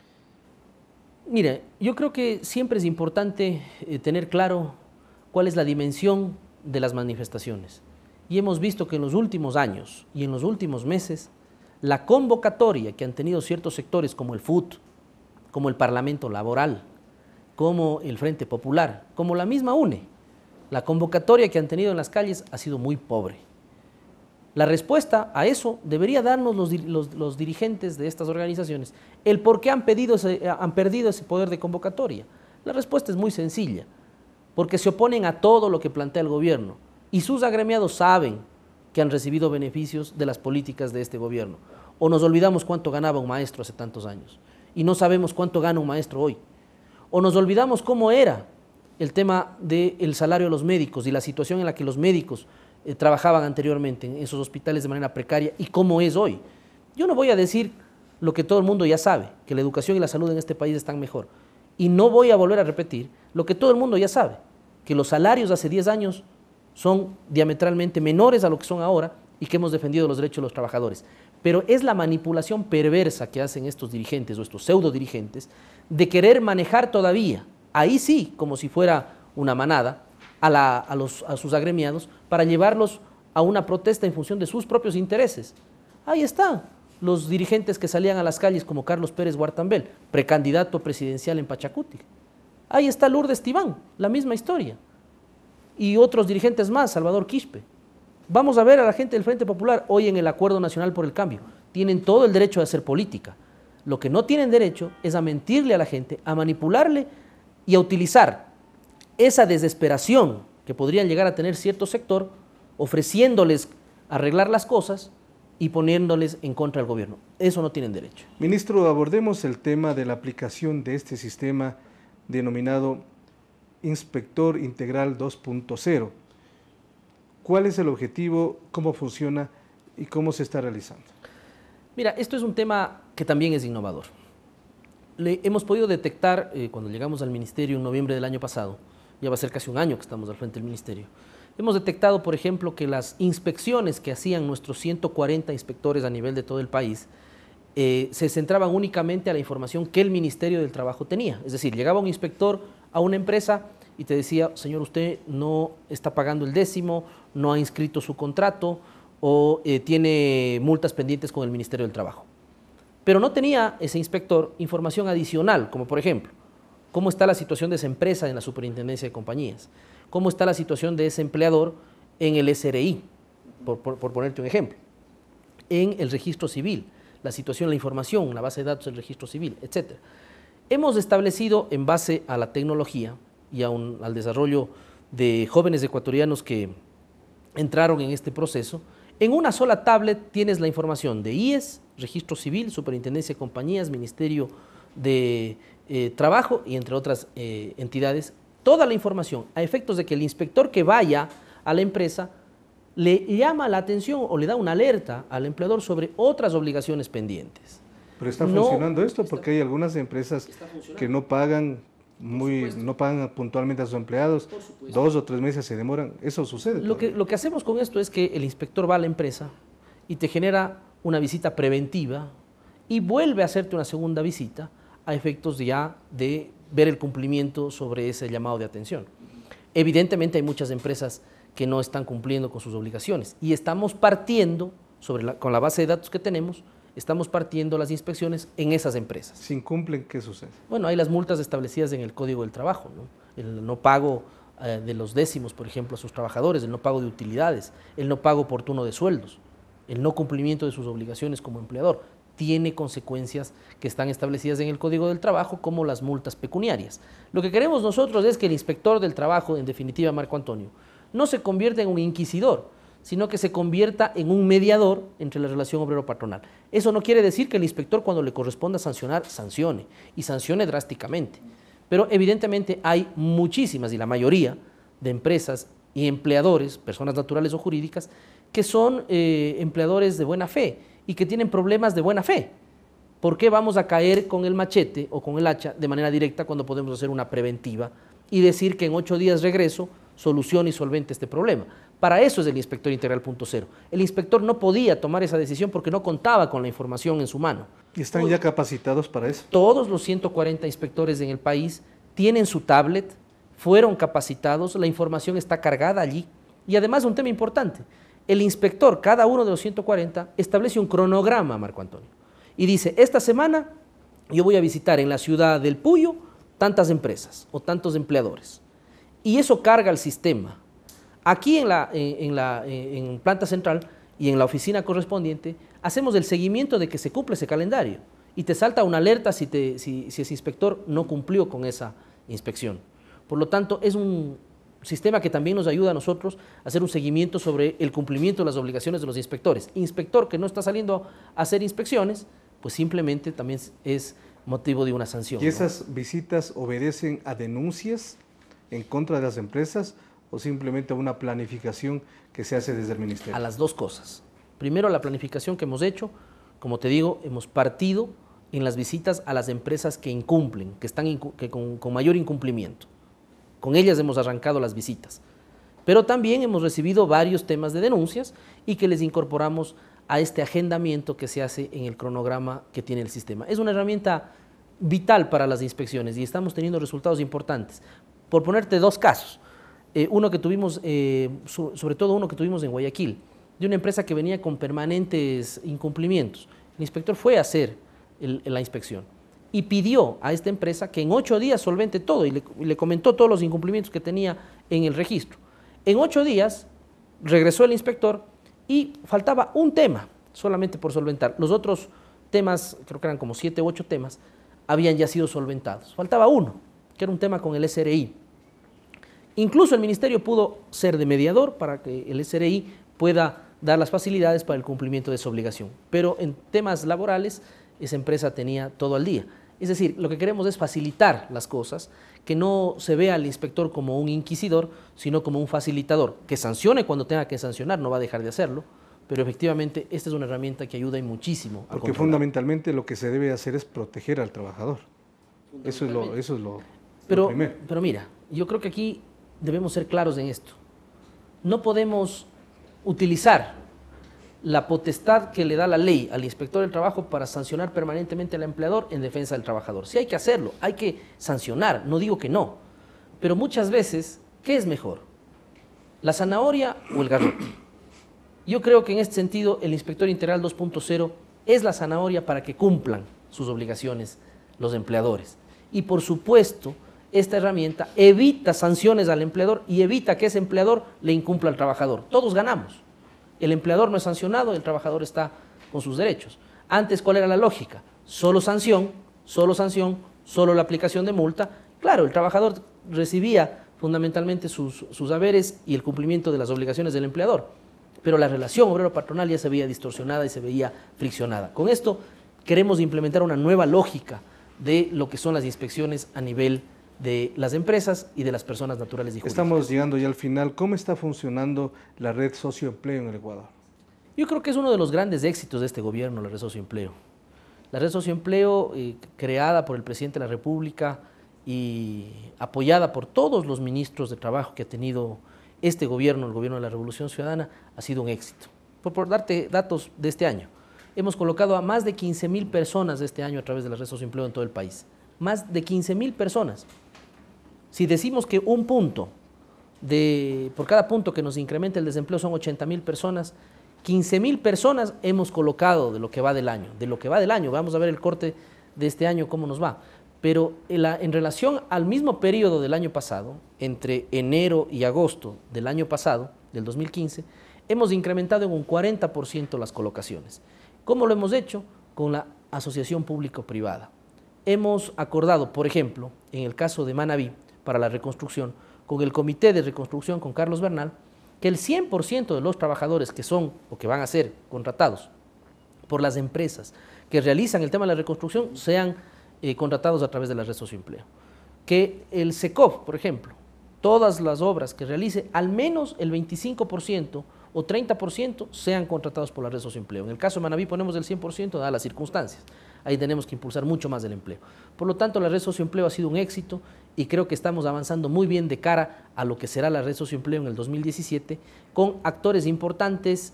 Mire, yo creo que siempre es importante tener claro cuál es la dimensión de las manifestaciones. Y hemos visto que en los últimos años y en los últimos meses, la convocatoria que han tenido ciertos sectores como el FUT, como el Parlamento Laboral, como el Frente Popular, como la misma UNE, la convocatoria que han tenido en las calles ha sido muy pobre. La respuesta a eso debería darnos los dirigentes de estas organizaciones, el por qué han perdido ese poder de convocatoria. La respuesta es muy sencilla, porque se oponen a todo lo que plantea el gobierno y sus agremiados saben que han recibido beneficios de las políticas de este gobierno. O nos olvidamos cuánto ganaba un maestro hace tantos años y no sabemos cuánto gana un maestro hoy. O nos olvidamos cómo era el tema del salario de los médicos y la situación en la que los médicos trabajaban anteriormente en esos hospitales de manera precaria y cómo es hoy. Yo no voy a decir lo que todo el mundo ya sabe, que la educación y la salud en este país están mejor. Y no voy a volver a repetir lo que todo el mundo ya sabe, que los salarios hace 10 años son diametralmente menores a lo que son ahora y que hemos defendido los derechos de los trabajadores. Pero es la manipulación perversa que hacen estos dirigentes o estos pseudo dirigentes de querer manejar todavía, ahí sí, como si fuera una manada, a sus agremiados para llevarlos a una protesta en función de sus propios intereses. Ahí están los dirigentes que salían a las calles como Carlos Pérez Guartambel, precandidato presidencial en Pachacuti. Ahí está Lourdes Tibán, la misma historia. Y otros dirigentes más, Salvador Quispe. Vamos a ver a la gente del Frente Popular hoy en el Acuerdo Nacional por el Cambio. Tienen todo el derecho de hacer política. Lo que no tienen derecho es a mentirle a la gente, a manipularle y a utilizar esa desesperación que podrían llegar a tener cierto sector, ofreciéndoles arreglar las cosas y poniéndoles en contra del gobierno. Eso no tienen derecho. Ministro, abordemos el tema de la aplicación de este sistema denominado Inspector Integral 2.0. ¿Cuál es el objetivo, cómo funciona y cómo se está realizando? Mira, esto es un tema que también es innovador. Hemos podido detectar, cuando llegamos al Ministerio en noviembre del año pasado, ya va a ser casi un año que estamos al frente del Ministerio, hemos detectado, por ejemplo, que las inspecciones que hacían nuestros 140 inspectores a nivel de todo el país se centraban únicamente a la información que el Ministerio del Trabajo tenía. Es decir, llegaba un inspector a una empresa y te decía, señor, usted no está pagando el décimo, no ha inscrito su contrato o tiene multas pendientes con el Ministerio del Trabajo. Pero no tenía ese inspector información adicional, como por ejemplo, cómo está la situación de esa empresa en la Superintendencia de Compañías, cómo está la situación de ese empleador en el SRI, por ponerte un ejemplo, en el registro civil, la situación, la información, la base de datos del registro civil, etc. Hemos establecido, en base a la tecnología y al desarrollo de jóvenes ecuatorianos que entraron en este proceso, en una sola tablet tienes la información de IES, Registro Civil, Superintendencia de Compañías, Ministerio de Trabajo y entre otras entidades, toda la información a efectos de que el inspector que vaya a la empresa le llama la atención o le da una alerta al empleador sobre otras obligaciones pendientes. Pero está funcionando esto porque hay algunas empresas que no pagan puntualmente a sus empleados, 2 o 3 meses se demoran, eso sucede. Lo que hacemos con esto es que el inspector va a la empresa y te genera una visita preventiva y vuelve a hacerte una segunda visita a efectos ya de ver el cumplimiento sobre ese llamado de atención. Evidentemente hay muchas empresas que no están cumpliendo con sus obligaciones y estamos partiendo, con la base de datos que tenemos, estamos partiendo las inspecciones en esas empresas. Si incumplen, ¿qué sucede? Bueno, hay las multas establecidas en el Código del Trabajo, ¿no? El no pago de los décimos, por ejemplo, a sus trabajadores, el no pago de utilidades, el no pago oportuno de sueldos, el no cumplimiento de sus obligaciones como empleador, tiene consecuencias que están establecidas en el Código del Trabajo, como las multas pecuniarias. Lo que queremos nosotros es que el inspector del trabajo, en definitiva Marco Antonio, no se convierta en un inquisidor, sino que se convierta en un mediador entre la relación obrero-patronal. Eso no quiere decir que el inspector, cuando le corresponda sancionar, sancione, y sancione drásticamente. Pero evidentemente hay muchísimas, y la mayoría, de empresas y empleadores, personas naturales o jurídicas, que son empleadores de buena fe y que tienen problemas de buena fe. ¿Por qué vamos a caer con el machete o con el hacha de manera directa cuando podemos hacer una preventiva y decir que en 8 días regreso, solucione y solvente este problema? Para eso es el Inspector Integral 2.0. El inspector no podía tomar esa decisión porque no contaba con la información en su mano. ¿Y están ya capacitados para eso? Todos los 140 inspectores en el país tienen su tablet, fueron capacitados, la información está cargada allí. Y además un tema importante, el inspector, cada uno de los 140, establece un cronograma, Marco Antonio, y dice, esta semana yo voy a visitar en la ciudad del Puyo tantas empresas o tantos empleadores. Y eso carga el sistema. Aquí en Planta Central y en la oficina correspondiente hacemos el seguimiento de que se cumple ese calendario y te salta una alerta si ese inspector no cumplió con esa inspección. Por lo tanto, es un sistema que también nos ayuda a nosotros a hacer un seguimiento sobre el cumplimiento de las obligaciones de los inspectores. Inspector que no está saliendo a hacer inspecciones, pues simplemente también es motivo de una sanción. ¿Y esas visitas obedecen a denuncias en contra de las empresas o simplemente una planificación que se hace desde el ministerio? A las dos cosas. Primero, la planificación que hemos hecho, como te digo, hemos partido en las visitas a las empresas que incumplen, que están con mayor incumplimiento. Con ellas hemos arrancado las visitas. Pero también hemos recibido varios temas de denuncias y que les incorporamos a este agendamiento que se hace en el cronograma que tiene el sistema. Es una herramienta vital para las inspecciones y estamos teniendo resultados importantes. Por ponerte dos casos, uno que tuvimos, sobre todo uno que tuvimos en Guayaquil, de una empresa que venía con permanentes incumplimientos. El inspector fue a hacer la inspección y pidió a esta empresa que en 8 días solvente todo y le comentó todos los incumplimientos que tenía en el registro. En 8 días regresó el inspector y faltaba un tema solamente por solventar. Los otros temas, creo que eran como 7 u 8 temas, habían ya sido solventados. Faltaba uno, que era un tema con el SRI. Incluso el ministerio pudo ser de mediador para que el SRI pueda dar las facilidades para el cumplimiento de esa obligación. Pero en temas laborales, esa empresa tenía todo al día. Es decir, lo que queremos es facilitar las cosas, que no se vea al inspector como un inquisidor, sino como un facilitador, que sancione cuando tenga que sancionar, no va a dejar de hacerlo, pero efectivamente esta es una herramienta que ayuda y muchísimo. Porque fundamentalmente lo que se debe hacer es proteger al trabajador. Eso es lo primero. Pero mira, yo creo que aquí debemos ser claros en esto. No podemos utilizar la potestad que le da la ley al inspector del trabajo para sancionar permanentemente al empleador en defensa del trabajador. Sí hay que hacerlo, hay que sancionar, no digo que no, pero muchas veces, ¿qué es mejor? ¿La zanahoria o el garrote? Yo creo que en este sentido el inspector integral 2.0 es la zanahoria para que cumplan sus obligaciones los empleadores. Y por supuesto, esta herramienta evita sanciones al empleador y evita que ese empleador le incumpla al trabajador. Todos ganamos. El empleador no es sancionado, el trabajador está con sus derechos. Antes, ¿cuál era la lógica? Solo sanción, solo la aplicación de multa. Claro, el trabajador recibía fundamentalmente sus haberes y el cumplimiento de las obligaciones del empleador, pero la relación obrero-patronal ya se veía distorsionada y se veía friccionada. Con esto queremos implementar una nueva lógica de lo que son las inspecciones a nivel de las empresas y de las personas naturales y jurídicas. Estamos llegando ya al final. ¿Cómo está funcionando la red socioempleo en el Ecuador? Yo creo que es uno de los grandes éxitos de este gobierno, la red socioempleo. La red socioempleo, creada por el presidente de la República y apoyada por todos los ministros de trabajo que ha tenido este gobierno, el gobierno de la Revolución Ciudadana, ha sido un éxito. Por darte datos de este año, hemos colocado a más de 15.000 personas este año a través de la red socioempleo en todo el país. Más de 15.000 personas. Si decimos que un punto, por cada punto que nos incrementa el desempleo son 80.000 personas, 15.000 personas hemos colocado de lo que va del año. De lo que va del año, vamos a ver el corte de este año cómo nos va. Pero en relación al mismo periodo del año pasado, entre enero y agosto del año pasado, del 2015, hemos incrementado en un 40% las colocaciones. ¿Cómo lo hemos hecho? Con la asociación público-privada. Hemos acordado, por ejemplo, en el caso de Manabí, para la reconstrucción, con el Comité de Reconstrucción, con Carlos Bernal, que el 100% de los trabajadores que son o que van a ser contratados por las empresas que realizan el tema de la reconstrucción sean contratados a través de la red socioempleo. Que el SECOP, por ejemplo, todas las obras que realice, al menos el 25% o 30% sean contratados por la red socioempleo. En el caso de Manabí ponemos el 100% dadas las circunstancias. Ahí tenemos que impulsar mucho más el empleo. Por lo tanto, la red socioempleo ha sido un éxito y creo que estamos avanzando muy bien de cara a lo que será la red socioempleo en el 2017, con actores importantes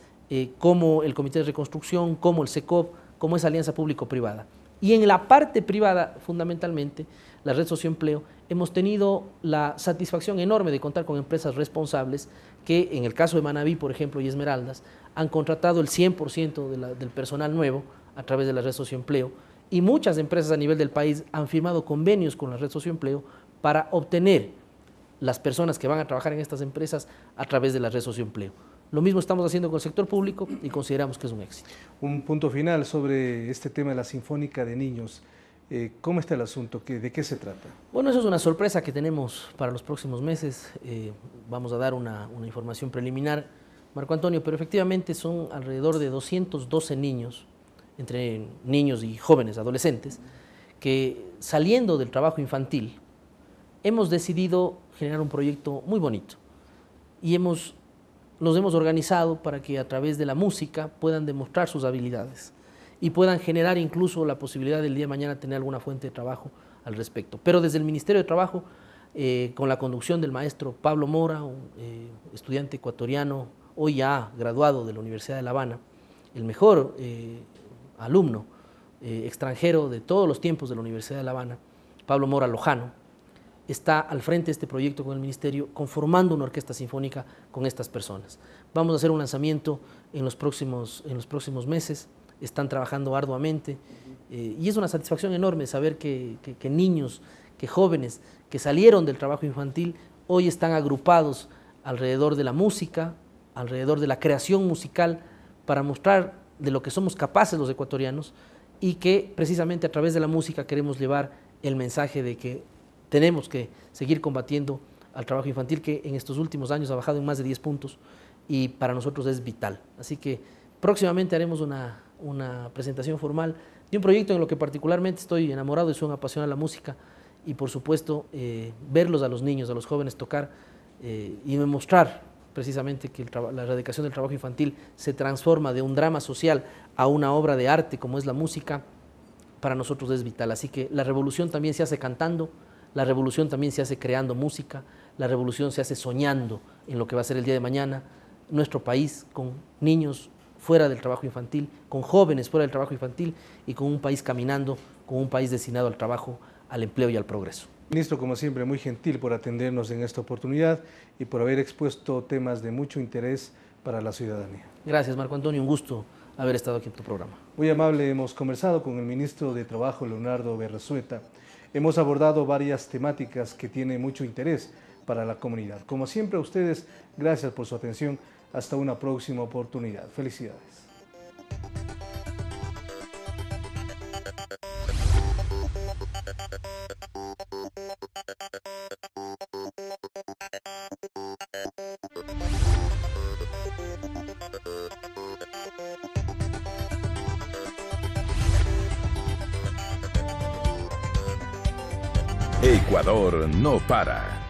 como el Comité de Reconstrucción, como el SECOP, como esa alianza público-privada. Y en la parte privada, fundamentalmente, la red socioempleo, hemos tenido la satisfacción enorme de contar con empresas responsables que, en el caso de Manabí, por ejemplo, y Esmeraldas, han contratado el 100% del personal nuevo a través de la red socioempleo, y muchas empresas a nivel del país han firmado convenios con la red socioempleo para obtener las personas que van a trabajar en estas empresas a través de la red socioempleo. Lo mismo estamos haciendo con el sector público y consideramos que es un éxito. Un punto final sobre este tema de la Sinfónica de Niños. ¿Cómo está el asunto? ¿De qué se trata? Bueno, eso es una sorpresa que tenemos para los próximos meses. Vamos a dar una información preliminar, Marco Antonio, pero efectivamente son alrededor de 212 niños, entre niños y jóvenes, adolescentes, que saliendo del trabajo infantil, hemos decidido generar un proyecto muy bonito y nos hemos organizado para que a través de la música puedan demostrar sus habilidades y puedan generar incluso la posibilidad del día de mañana tener alguna fuente de trabajo al respecto. Pero desde el Ministerio de Trabajo, con la conducción del maestro Pablo Mora, un estudiante ecuatoriano, hoy ya graduado de la Universidad de La Habana, el mejor alumno extranjero de todos los tiempos de la Universidad de La Habana, Pablo Mora Lojano, está al frente de este proyecto con el Ministerio, conformando una orquesta sinfónica con estas personas. Vamos a hacer un lanzamiento en los próximos meses, están trabajando arduamente y es una satisfacción enorme saber que niños, que jóvenes que salieron del trabajo infantil hoy están agrupados alrededor de la música, alrededor de la creación musical, para mostrar de lo que somos capaces los ecuatorianos y que precisamente a través de la música queremos llevar el mensaje de que tenemos que seguir combatiendo al trabajo infantil, que en estos últimos años ha bajado en más de 10 puntos y para nosotros es vital. Así que próximamente haremos una presentación formal de un proyecto en lo que particularmente estoy enamorado y soy un apasionado de la música y por supuesto verlos a los niños, a los jóvenes tocar y demostrar precisamente que la erradicación del trabajo infantil se transforma de un drama social a una obra de arte como es la música, para nosotros es vital. Así que la revolución también se hace cantando, la revolución también se hace creando música, la revolución se hace soñando en lo que va a ser el día de mañana, nuestro país con niños fuera del trabajo infantil, con jóvenes fuera del trabajo infantil y con un país caminando, con un país destinado al trabajo, al empleo y al progreso. Ministro, como siempre, muy gentil por atendernos en esta oportunidad y por haber expuesto temas de mucho interés para la ciudadanía. Gracias, Marco Antonio, un gusto haber estado aquí en tu programa. Muy amable, hemos conversado con el ministro de Trabajo, Leonardo Berresueta. Hemos abordado varias temáticas que tienen mucho interés para la comunidad. Como siempre, a ustedes, gracias por su atención. Hasta una próxima oportunidad. Felicidades. Ecuador no para.